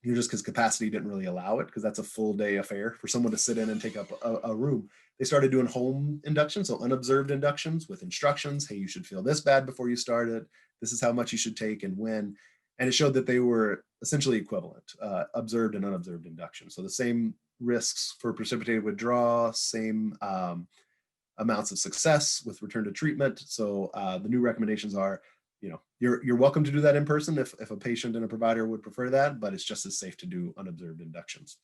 just because capacity didn't really allow it, because that's a full day affair for someone to sit in and take up a room. They started doing home inductions, so unobserved inductions with instructions. Hey, you should feel this bad before you start it. This is how much you should take and when. And it showed that they were essentially equivalent, observed and unobserved induction. So the same risks for precipitated withdrawal, same amounts of success with return to treatment. So the new recommendations are, you're welcome to do that in person if a patient and a provider would prefer that, but it's just as safe to do unobserved inductions.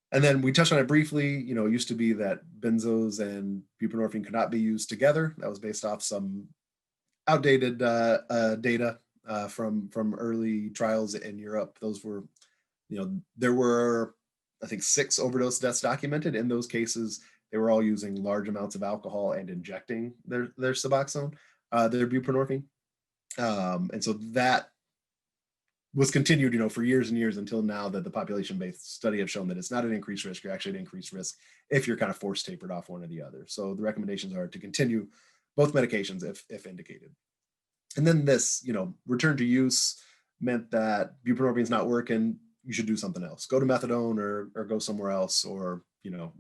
And then we touched on it briefly. It used to be that benzos and buprenorphine could not be used together. That was based off some outdated data from early trials in Europe. Those were, there were, I think, 6 overdose deaths documented. In those cases, they were all using large amounts of alcohol and injecting their Suboxone, their buprenorphine. And so that was continued, for years and years until now that the population-based study have shown that it's not an increased risk, you're actually at increased risk if you're kind of force tapered off one or the other. So the recommendations are to continue both medications if indicated. And then this, return to use meant that buprenorphine is not working, you should do something else. Go to methadone or go somewhere else or,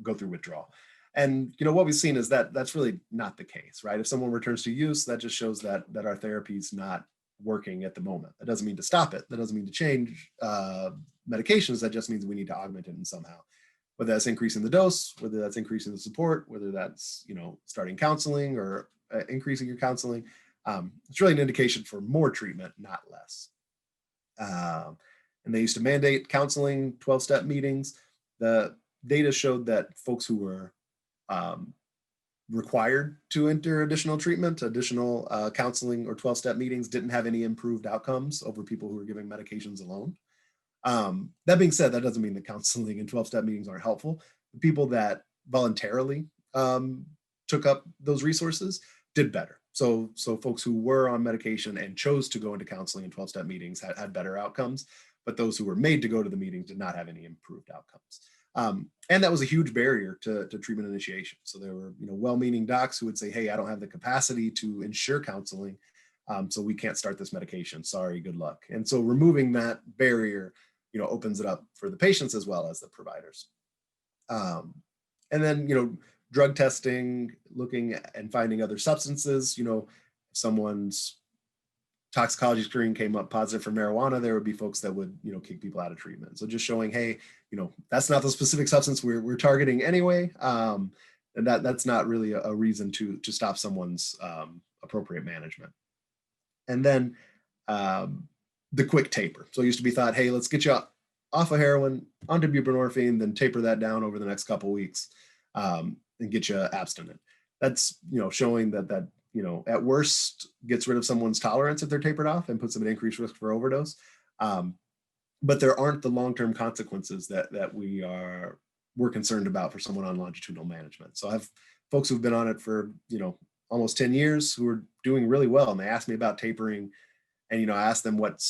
go through withdrawal. And what we've seen is that that's really not the case, right? If someone returns to use, that just shows that our therapy is not working at the moment. That doesn't mean to stop it. That doesn't mean to change medications. That just means we need to augment it in somehow. Whether that's increasing the dose, whether that's increasing the support, whether that's starting counseling or increasing your counseling, it's really an indication for more treatment, not less. And they used to mandate counseling, 12-step meetings. The data showed that folks who were required to enter additional treatment, additional counseling or 12-step meetings didn't have any improved outcomes over people who were giving medications alone. That being said, that doesn't mean that counseling and 12-step meetings aren't helpful. The people that voluntarily took up those resources did better. So folks who were on medication and chose to go into counseling and 12-step meetings had better outcomes, but those who were made to go to the meetings did not have any improved outcomes. And that was a huge barrier to treatment initiation. So there were well-meaning docs who would say, hey, I don't have the capacity to ensure counseling, so we can't start this medication. Sorry, good luck. And so removing that barrier opens it up for the patients as well as the providers. And then, drug testing, looking and finding other substances, if someone's toxicology screen came up positive for marijuana, there would be folks that would, kick people out of treatment. So just showing, hey, that's not the specific substance we're targeting anyway. And that's not really a reason to stop someone's appropriate management. And then the quick taper. So it used to be thought, hey, let's get you off of heroin onto buprenorphine, then taper that down over the next couple of weeks and get you abstinent. That's, showing that at worst gets rid of someone's tolerance if they're tapered off and puts them at increased risk for overdose. But there aren't the long-term consequences that we're concerned about for someone on longitudinal management. So I have folks who've been on it for, almost 10 years who are doing really well. And they ask me about tapering, and, I ask them what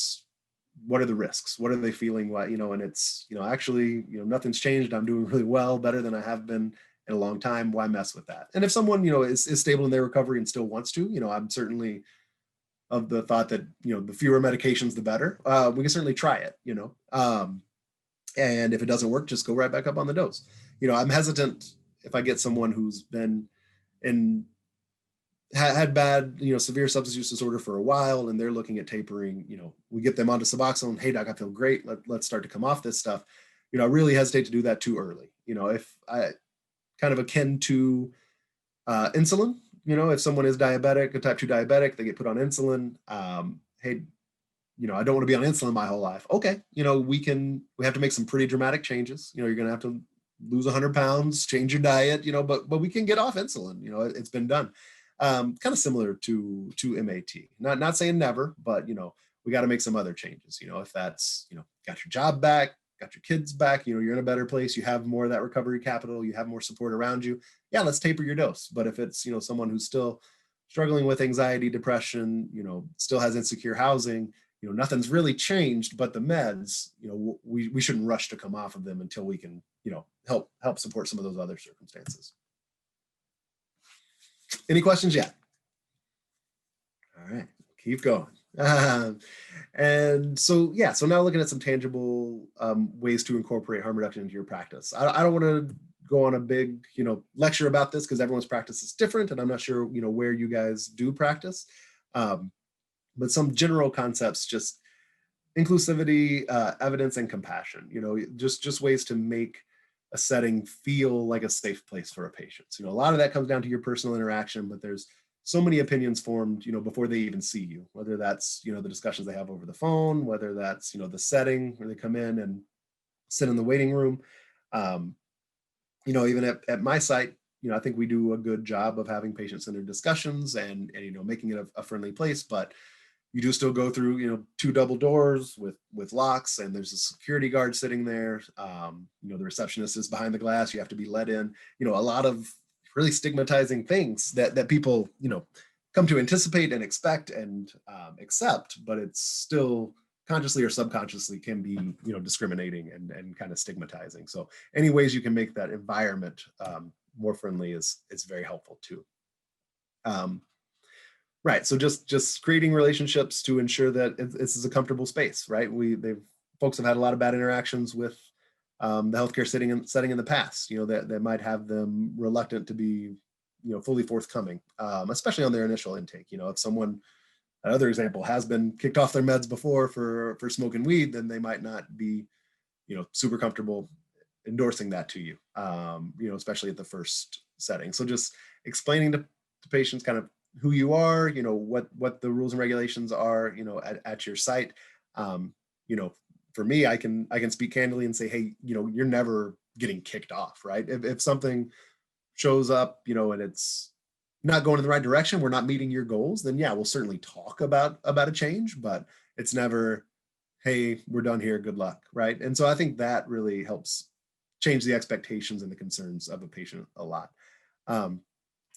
are the risks? What are they feeling? What, and it's, actually, nothing's changed. I'm doing really well, better than I have been in a long time. Why mess with that? And if someone, is stable in their recovery and still wants to, I'm certainly of the thought that, the fewer medications, the better. We can certainly try it, and if it doesn't work, just go right back up on the dose. I'm hesitant if I get someone who's been had bad, severe substance use disorder for a while, and they're looking at tapering, we get them onto Suboxone. Hey doc, I feel great. Let's start to come off this stuff. I really hesitate to do that too early. If I kind of akin to insulin, if someone is diabetic, a type 2 diabetic, they get put on insulin. Hey, I don't want to be on insulin my whole life. Okay. We have to make some pretty dramatic changes. You're going to have to lose 100 pounds, change your diet, but we can get off insulin. It's been done. Kind of similar to MAT, not saying never, but, we got to make some other changes. If that's, got your job back, got your kids back, you're in a better place, you have more of that recovery capital, you have more support around you. Yeah, let's taper your dose. But if it's, someone who's still struggling with anxiety, depression, still has insecure housing, nothing's really changed, but the meds, we shouldn't rush to come off of them until we can, help support some of those other circumstances. Any questions yet? All right, keep going. And so, yeah, so now looking at some tangible ways to incorporate harm reduction into your practice. I don't want to go on a big, lecture about this because everyone's practice is different, and I'm not sure, where you guys do practice. But some general concepts, just inclusivity, evidence, and compassion, just ways to make a setting feel like a safe place for a patient. So, a lot of that comes down to your personal interaction, but there's so many opinions formed, before they even see you, whether that's, the discussions they have over the phone, whether that's, the setting where they come in and sit in the waiting room. Even at my site, I think we do a good job of having patient-centered discussions and making it a friendly place, but you do still go through, 2 double doors with locks, and there's a security guard sitting there. The receptionist is behind the glass. You have to be let in, a lot of really stigmatizing things that people, come to anticipate and expect and accept, but it's still consciously or subconsciously can be, discriminating and kind of stigmatizing. So any ways you can make that environment more friendly is very helpful too. Right. So just creating relationships to ensure that this is a comfortable space, right? Folks have had a lot of bad interactions with the healthcare setting in the past, that might have them reluctant to be, fully forthcoming, especially on their initial intake. If someone, another example, has been kicked off their meds before for smoking weed, then they might not be, super comfortable endorsing that to you, especially at the first setting. So just explaining to patients kind of who you are, what the rules and regulations are, at your site. For me, I can speak candidly and say, hey, you're never getting kicked off, right? If something shows up, and it's not going in the right direction, we're not meeting your goals, then yeah, we'll certainly talk about a change, but it's never, hey, we're done here, good luck, right? And so I think that really helps change the expectations and the concerns of a patient a lot.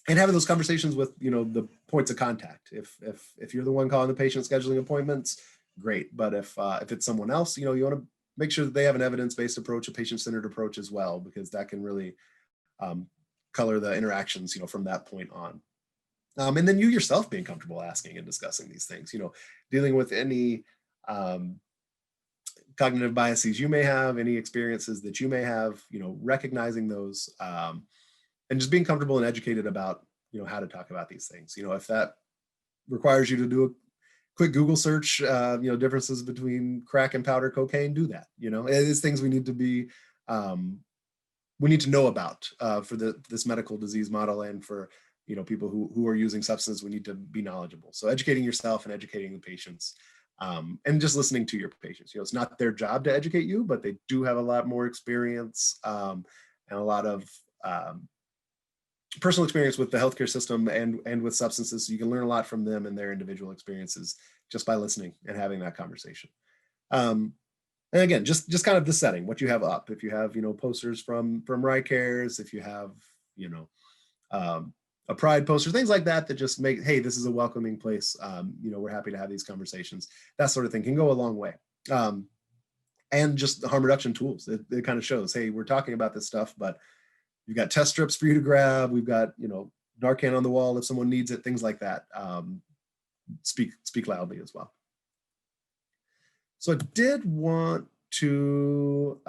And having those conversations with, the points of contact. If you're the one calling the patient, scheduling appointments, great. But if it's someone else, you want to make sure that they have an evidence-based approach, a patient-centered approach as well, because that can really color the interactions, from that point on. And then you yourself being comfortable asking and discussing these things, dealing with any cognitive biases you may have, any experiences that you may have, recognizing those, and just being comfortable and educated about, how to talk about these things. If that requires you to do a quick Google search, differences between crack and powder cocaine, do that. It is things we need to be, we need to know about for this medical disease model, and for, people who are using substance, we need to be knowledgeable. So educating yourself and educating the patients, and just listening to your patients. It's not their job to educate you, but they do have a lot more experience, and a lot of personal experience with the healthcare system and with substances. So you can learn a lot from them and their individual experiences just by listening and having that conversation. And again, just kind of the setting, what you have up. If you have, posters from RICARES, if you have, a pride poster, things like that, that just make, hey, this is a welcoming place. We're happy to have these conversations. That sort of thing can go a long way. And just the harm reduction tools. It kind of shows, hey, we're talking about this stuff, but you've got test strips for you to grab. We've got, Narcan on the wall if someone needs it, things like that. Speak loudly as well. So I did want to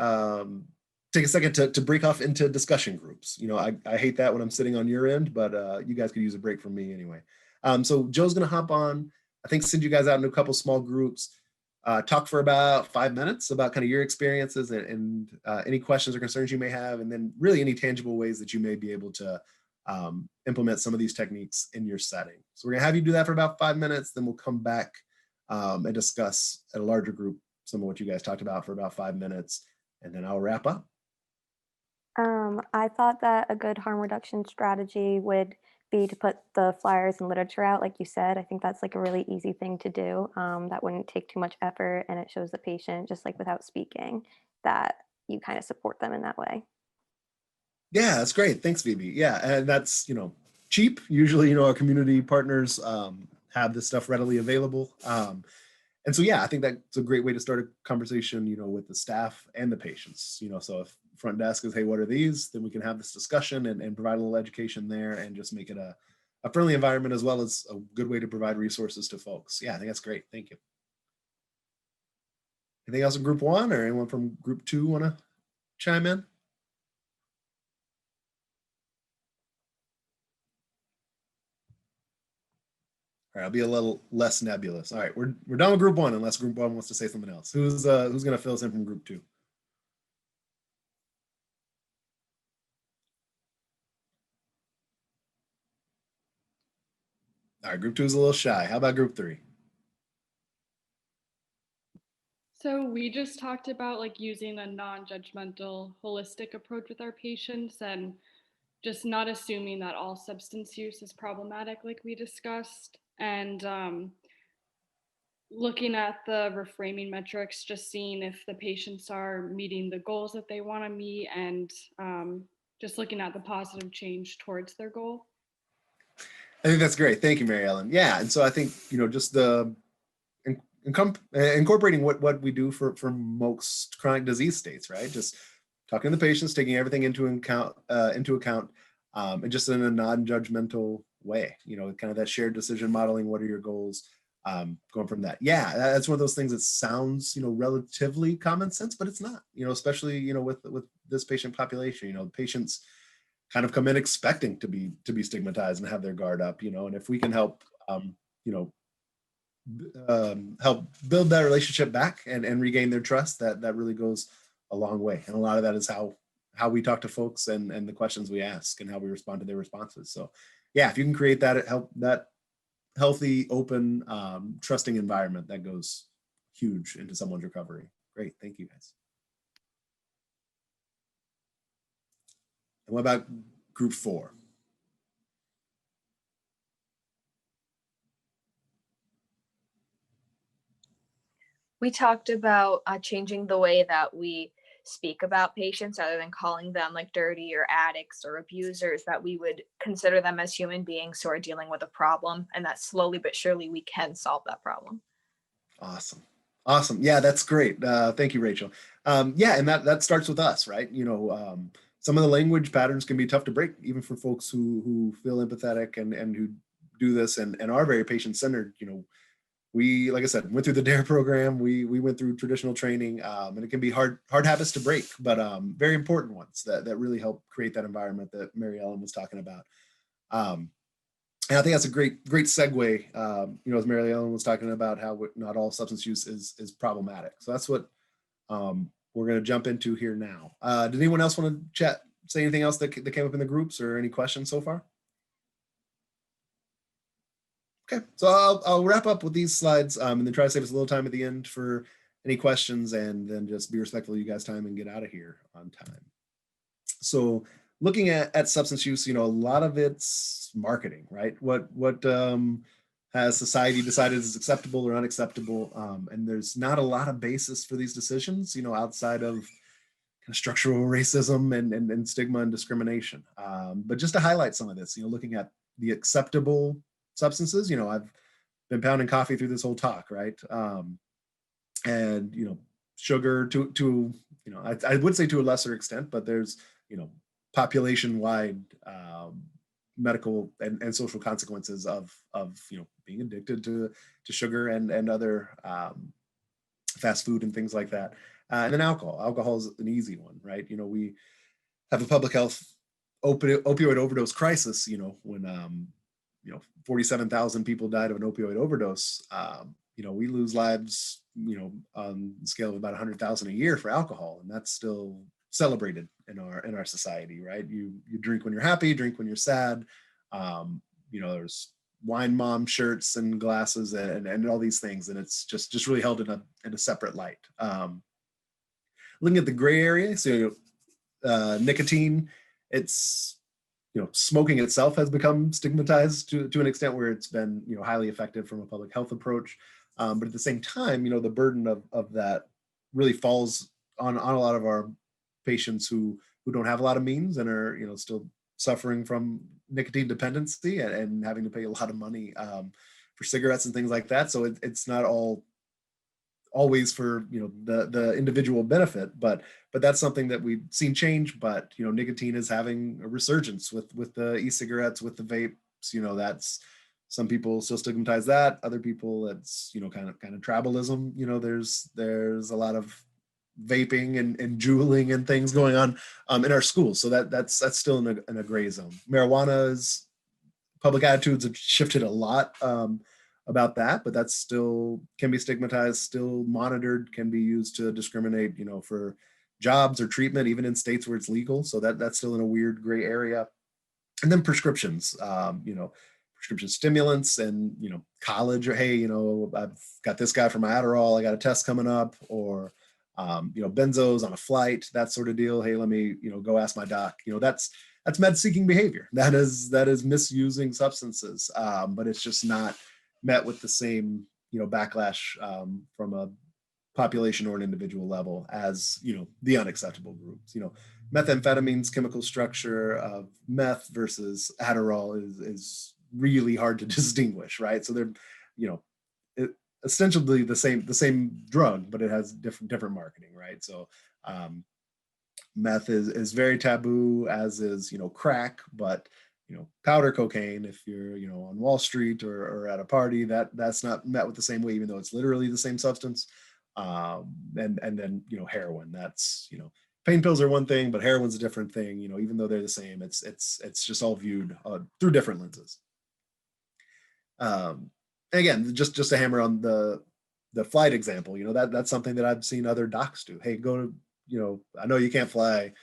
take a second to break off into discussion groups. I hate that when I'm sitting on your end, but you guys could use a break from me anyway. So Joe's gonna hop on, I think send you guys out into a couple small groups, talk for about 5 minutes about kind of your experiences and any questions or concerns you may have, and then really any tangible ways that you may be able to implement some of these techniques in your setting. So we're gonna have you do that for about 5 minutes, then we'll come back and discuss at a larger group some of what you guys talked about for about 5 minutes, and then I'll wrap up. I thought that a good harm reduction strategy would be to put the flyers and literature out, like you said. I think that's like a really easy thing to do. That wouldn't take too much effort, and it shows the patient, just like without speaking, that you kind of support them in that way. Yeah, that's great. Thanks, Phoebe. Yeah, and that's, cheap. Usually, our community partners have this stuff readily available. And so, yeah, I think that's a great way to start a conversation, with the staff and the patients. So if front desk is, hey, what are these? Then we can have this discussion and provide a little education there, and just make it a friendly environment, as well as a good way to provide resources to folks. Yeah, I think that's great. Thank you. Anything else in group 1, or anyone from group 2 want to chime in? All right, I'll be a little less nebulous. All right, we're done with group 1, unless group 1 wants to say something else. Who's going to fill us in from group 2? All right, group 2 is a little shy. How about group 3? So we just talked about like using a non-judgmental, holistic approach with our patients, and just not assuming that all substance use is problematic, like we discussed, and looking at the reframing metrics, just seeing if the patients are meeting the goals that they want to meet, and just looking at the positive change towards their goal. I think that's great. Thank you, Mary Ellen. Yeah, and so I think, just the incorporating what we do for most chronic disease states, right? Just talking to the patients, taking everything into account, and just in a non-judgmental way, kind of that shared decision modeling. What are your goals? going from that. Yeah, that's one of those things that sounds, relatively common sense, but it's not, especially, with this patient population. Patients kind of come in expecting to be stigmatized and have their guard up, and if we can help, help build that relationship back and regain their trust, that really goes a long way. And a lot of that is how we talk to folks and the questions we ask and how we respond to their responses. So yeah, if you can create that healthy, open, trusting environment, that goes huge into someone's recovery. Great, thank you guys. And what about group 4? We talked about changing the way that we speak about patients, rather than calling them like dirty or addicts or abusers, that we would consider them as human beings who are dealing with a problem, and that slowly but surely we can solve that problem. Awesome. Yeah, that's great. Thank you, Rachel. Yeah, and that starts with us, right? Some of the language patterns can be tough to break, even for folks who feel empathetic and who do this and are very patient-centered. We, like I said, went through the DARE program. We went through traditional training, and it can be hard habits to break, but very important ones that really help create that environment that Mary Ellen was talking about. And I think that's a great segue, as Mary Ellen was talking about how not all substance use is problematic. So that's what we're going to jump into here now. Did anyone else want to say anything else that came up in the groups, or any questions so far? Okay, so I'll wrap up with these slides and then try to save us a little time at the end for any questions, and then just be respectful of you guys' time and get out of here on time. So looking at substance use, a lot of it's marketing, right? What has society decided is acceptable or unacceptable? And there's not a lot of basis for these decisions, outside of kind of structural racism and stigma and discrimination. But just to highlight some of this, looking at the acceptable substances, I've been pounding coffee through this whole talk, right? And sugar to I would say to a lesser extent, but there's population-wide medical and social consequences of being addicted to sugar and other fast food and things like that. And then alcohol is an easy one, right? We have a public health opioid overdose crisis, when 47,000 people died of an opioid overdose. We lose lives, on the scale of about 100,000 a year for alcohol, and that's still celebrated in our society, right? You drink when you're happy, drink when you're sad. There's wine mom shirts and glasses and all these things, and it's just really held in a separate light. Looking at the gray area, so nicotine, it's smoking itself has become stigmatized to an extent where it's been highly effective from a public health approach, but at the same time, the burden of that really falls on a lot of our patients who don't have a lot of means and are still suffering from nicotine dependency and having to pay a lot of money for cigarettes and things like that. So it's not always for the individual benefit, but that's something that we've seen change. But nicotine is having a resurgence with the e-cigarettes, with the vapes. That's, some people still stigmatize that, other people it's kind of tribalism. There's a lot of vaping and juuling and things going on in our schools, so that's still in a gray zone. Marijuana's public attitudes have shifted a lot about that, but that's still can be stigmatized, still monitored, can be used to discriminate, for jobs or treatment, even in states where it's legal. So that's still in a weird gray area. And then prescriptions, prescription stimulants and, college, or, hey, I've got this guy for my Adderall, I got a test coming up, or, benzos on a flight, that sort of deal. Hey, let me, go ask my doc. That's med-seeking behavior. That is misusing substances, but it's just not met with the same, backlash from a population or an individual level as, the unacceptable groups. Methamphetamine's chemical structure of meth versus Adderall is really hard to distinguish, right? So they're, essentially the same drug, but it has different marketing, right? So meth is very taboo, as is crack, but powder cocaine, if you're, on Wall Street or at a party, that's not met with the same way, even though it's literally the same substance. And then, heroin, that's, pain pills are one thing, but heroin's a different thing, even though they're the same, it's just all viewed through different lenses. Again, just to hammer on the flight example, that's something that I've seen other docs do. Hey, go to, I know you can't fly,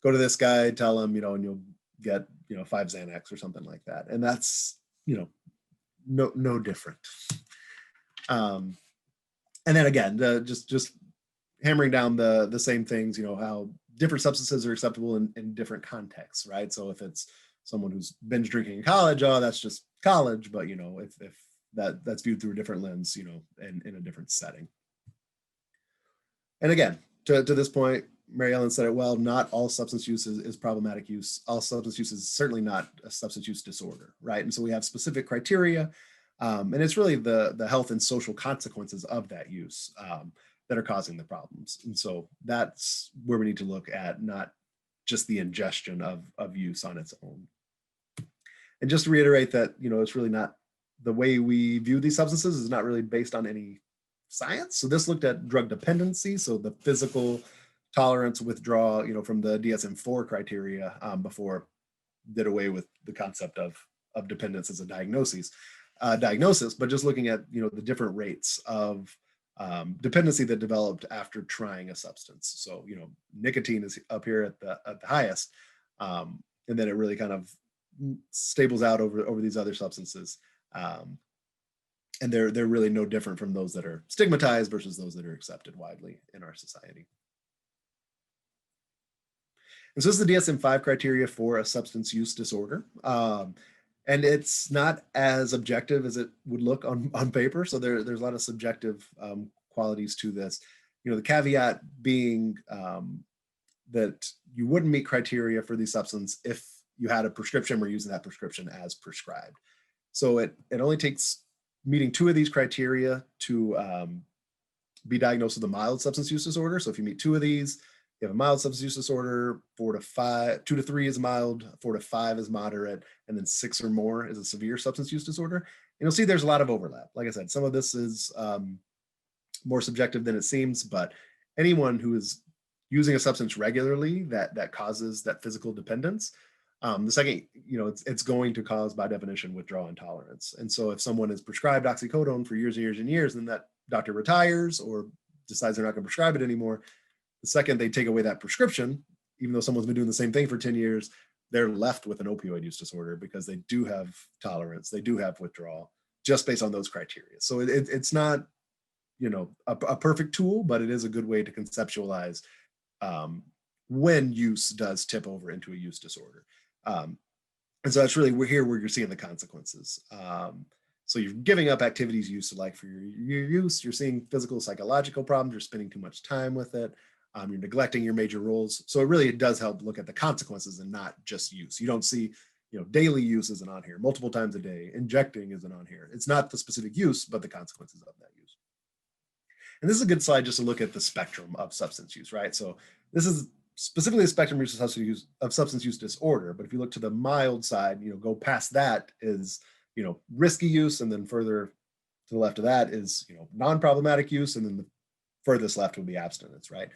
go to this guy, tell him, and you'll get, 5 Xanax or something like that. And that's, no different. And then again, just hammering down the same things, how different substances are acceptable in different contexts, right? So if it's someone who's binge drinking in college, oh, that's just college. But, if that's viewed through a different lens, in a different setting. And again, to this point, Mary Ellen said it well, not all substance use is problematic use. All substance use is certainly not a substance use disorder, right? And so we have specific criteria, and it's really the health and social consequences of that use that are causing the problems. And so that's where we need to look at, not just the ingestion of use on its own. And just to reiterate that, it's really not, the way we view these substances is not really based on any science. So this looked at drug dependency, so the physical tolerance, withdrawal, from the DSM-4 criteria before did away with the concept of dependence as a diagnosis, but just looking at, the different rates of dependency that developed after trying a substance. So, nicotine is up here at the highest, and then it really kind of stables out over these other substances. And they're really no different from those that are stigmatized versus those that are accepted widely in our society. And so this is the DSM-5 criteria for a substance use disorder. And it's not as objective as it would look on paper. So there's a lot of subjective qualities to this. The caveat being that you wouldn't meet criteria for these substances if you had a prescription or using that prescription as prescribed. So it only takes meeting 2 of these criteria to be diagnosed with a mild substance use disorder. So if you meet 2 of these, you have a mild substance use disorder, 2 to 3 is mild, 4 to 5 is moderate, and then 6 or more is a severe substance use disorder. And you'll see there's a lot of overlap. Like I said, some of this is more subjective than it seems, but anyone who is using a substance regularly that causes that physical dependence, the second, it's going to cause, by definition, withdrawal intolerance. And so if someone is prescribed oxycodone for years and years and years, and that doctor retires or decides they're not going to prescribe it anymore, the second they take away that prescription, even though someone's been doing the same thing for 10 years, they're left with an opioid use disorder because they do have tolerance, they do have withdrawal, just based on those criteria. So it's not, a perfect tool, but it is a good way to conceptualize when use does tip over into a use disorder. And so that's really, we're here where you're seeing the consequences. So you're giving up activities you used to like for your use, you're seeing physical, psychological problems, you're spending too much time with it, you're neglecting your major roles. So it does help look at the consequences and not just use. You don't see, daily use isn't on here, multiple times a day, injecting isn't on here. It's not the specific use, but the consequences of that use. And this is a good slide just to look at the spectrum of substance use, right? So this is specifically the spectrum of substance use disorder. But if you look to the mild side, go past that is, risky use. And then further to the left of that is, non-problematic use. And then the furthest left would be abstinence, right?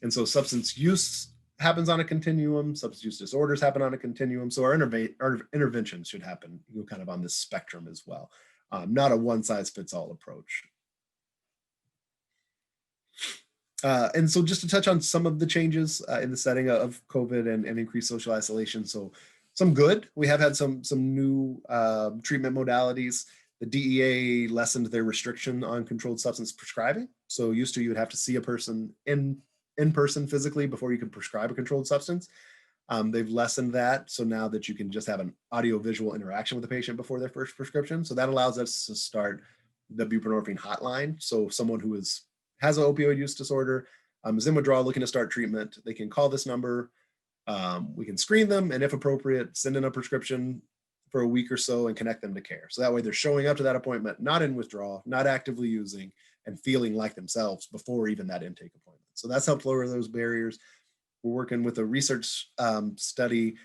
And so substance use happens on a continuum, substance use disorders happen on a continuum. So our interventions should happen, kind of on this spectrum as well. Not a one size fits all approach. And so just to touch on some of the changes in the setting of COVID and increased social isolation. So some good, we have had some new treatment modalities. The DEA lessened their restriction on controlled substance prescribing. So used to, you would have to see a person in person physically before you could prescribe a controlled substance. They've lessened that. So now that you can just have an audio-visual interaction with the patient before their first prescription. So that allows us to start the buprenorphine hotline. So someone who has an opioid use disorder, is in withdrawal, looking to start treatment, they can call this number. We can screen them, and if appropriate, send in a prescription for a week or so and connect them to care. So that way they're showing up to that appointment, not in withdrawal, not actively using, and feeling like themselves before even that intake appointment. So that's helped lower those barriers. We're working with a research study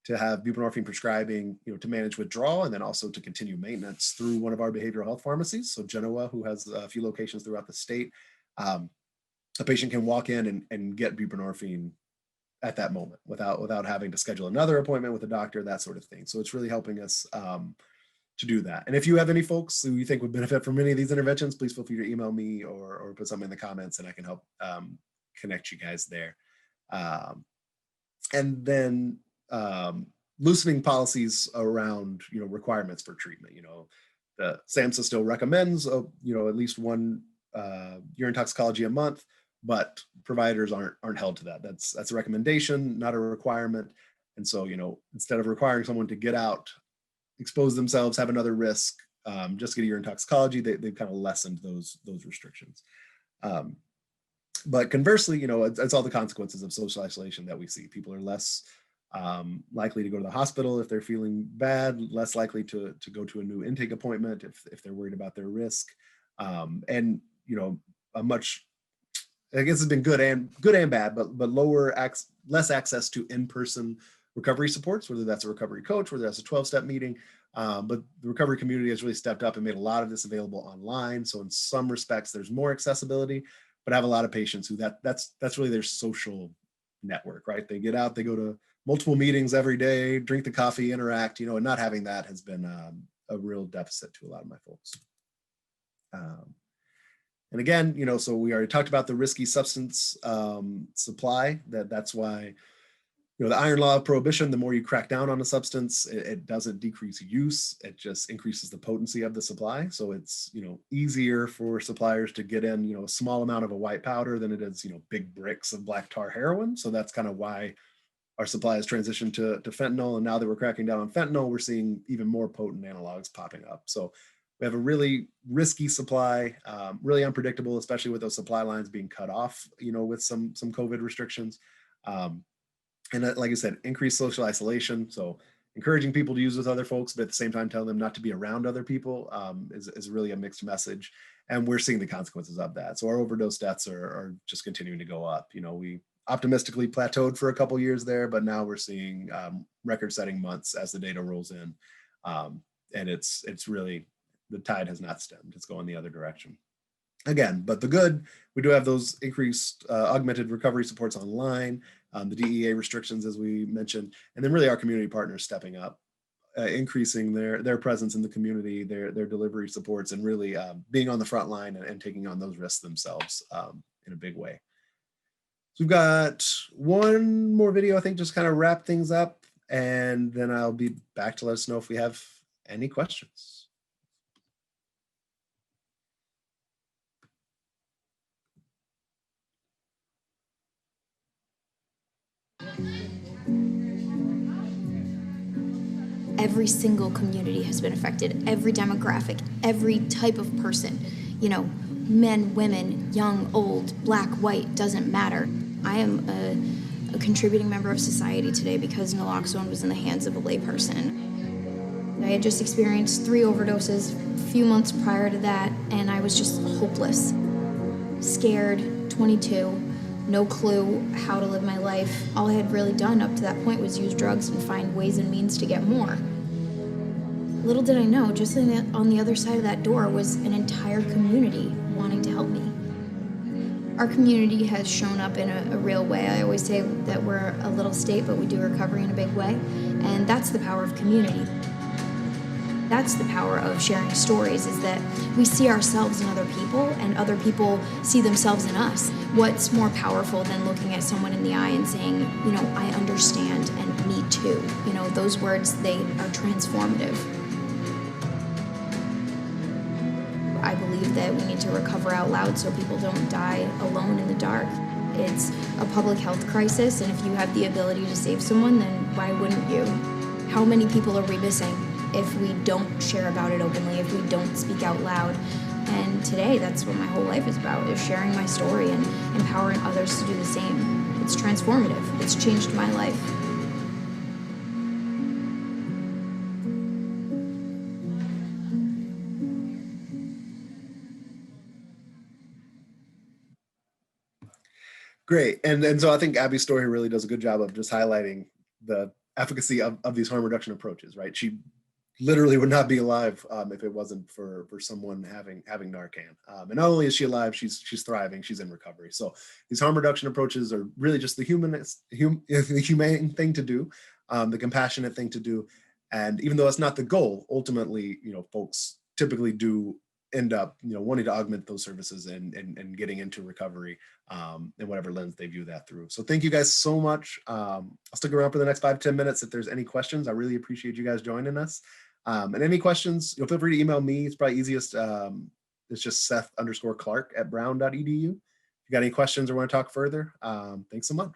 to have buprenorphine prescribing, to manage withdrawal, and then also to continue maintenance through one of our behavioral health pharmacies. So Genoa, who has a few locations throughout the state, a patient can walk in and get buprenorphine at that moment without having to schedule another appointment with a doctor, that sort of thing. So it's really helping us to do that. And if you have any folks who you think would benefit from any of these interventions, please feel free to email me or put something in the comments, and I can help connect you guys there. And then loosening policies around, requirements for treatment. The SAMHSA still recommends, at least one urine toxicology a month, but providers aren't held to that. That's a recommendation, not a requirement. And so, instead of requiring someone to get out, expose themselves, have another risk, just get a urine toxicology, they've kind of lessened those restrictions. But conversely, it's all the consequences of social isolation that we see. People are less likely to go to the hospital if they're feeling bad, less likely to go to a new intake appointment if they're worried about their risk. And, a much, I guess it's been good and bad, but less access to in-person recovery supports, whether that's a recovery coach, whether that's a 12-step meeting. But the recovery community has really stepped up and made a lot of this available online. So in some respects, there's more accessibility, but I have a lot of patients who that's really their social network, right? They get out, they go to multiple meetings every day, drink the coffee, interact, and not having that has been a real deficit to a lot of my folks. And again, so we already talked about the risky substance supply. That's why, the iron law of prohibition, the more you crack down on a substance, it doesn't decrease use, it just increases the potency of the supply. So it's, easier for suppliers to get in, a small amount of a white powder than it is, big bricks of black tar heroin. So that's kind of why our supply has transitioned to fentanyl. And now that we're cracking down on fentanyl, we're seeing even more potent analogs popping up. So we have a really risky supply, really unpredictable, especially with those supply lines being cut off, with some COVID restrictions. And like I said, increased social isolation. So encouraging people to use with other folks, but at the same time, telling them not to be around other people is really a mixed message. And we're seeing the consequences of that. So our overdose deaths are just continuing to go up. We optimistically plateaued for a couple years there, but now we're seeing record-setting months as the data rolls in. And it's really, the tide has not stemmed. It's going the other direction. Again, but the good, we do have those increased augmented recovery supports online, the DEA restrictions, as we mentioned, and then really our community partners stepping up, increasing their presence in the community, their delivery supports, and really being on the front line and taking on those risks themselves in a big way. So we've got one more video, I think, just kind of wrap things up, and then I'll be back to let us know if we have any questions. Every single community has been affected, every demographic, every type of person, men, women, young, old, black, white, doesn't matter. I am a contributing member of society today because naloxone was in the hands of a layperson. I had just experienced 3 overdoses a few months prior to that, and I was just hopeless, scared, 22, no clue how to live my life. All I had really done up to that point was use drugs and find ways and means to get more. Little did I know, just on the other side of that door was an entire community wanting to help me. Our community has shown up in a real way. I always say that we're a little state, but we do recovery in a big way. And that's the power of community. That's the power of sharing stories, is that we see ourselves in other people and other people see themselves in us. What's more powerful than looking at someone in the eye and saying, I understand and me too. Those words, they are transformative. I believe that we need to recover out loud so people don't die alone in the dark. It's a public health crisis, and if you have the ability to save someone, then why wouldn't you? How many people are we missing if we don't share about it openly, if we don't speak out loud? And today, that's what my whole life is about, is sharing my story and empowering others to do the same. It's transformative. It's changed my life. Great. And so I think Abby's story really does a good job of just highlighting the efficacy of these harm reduction approaches, right? She literally would not be alive if it wasn't for someone having Narcan. And not only is she alive, she's thriving, she's in recovery. So these harm reduction approaches are really just the humane thing to do, the compassionate thing to do. And even though that's not the goal, ultimately, folks typically do end up, wanting to augment those services and getting into recovery in whatever lens they view that through. So thank you guys so much. I'll stick around for the next 5-10 minutes if there's any questions. I really appreciate you guys joining us. And any questions, feel free to email me. It's probably easiest. It's just Seth_Clark@brown.edu. If you got any questions or want to talk further, thanks so much.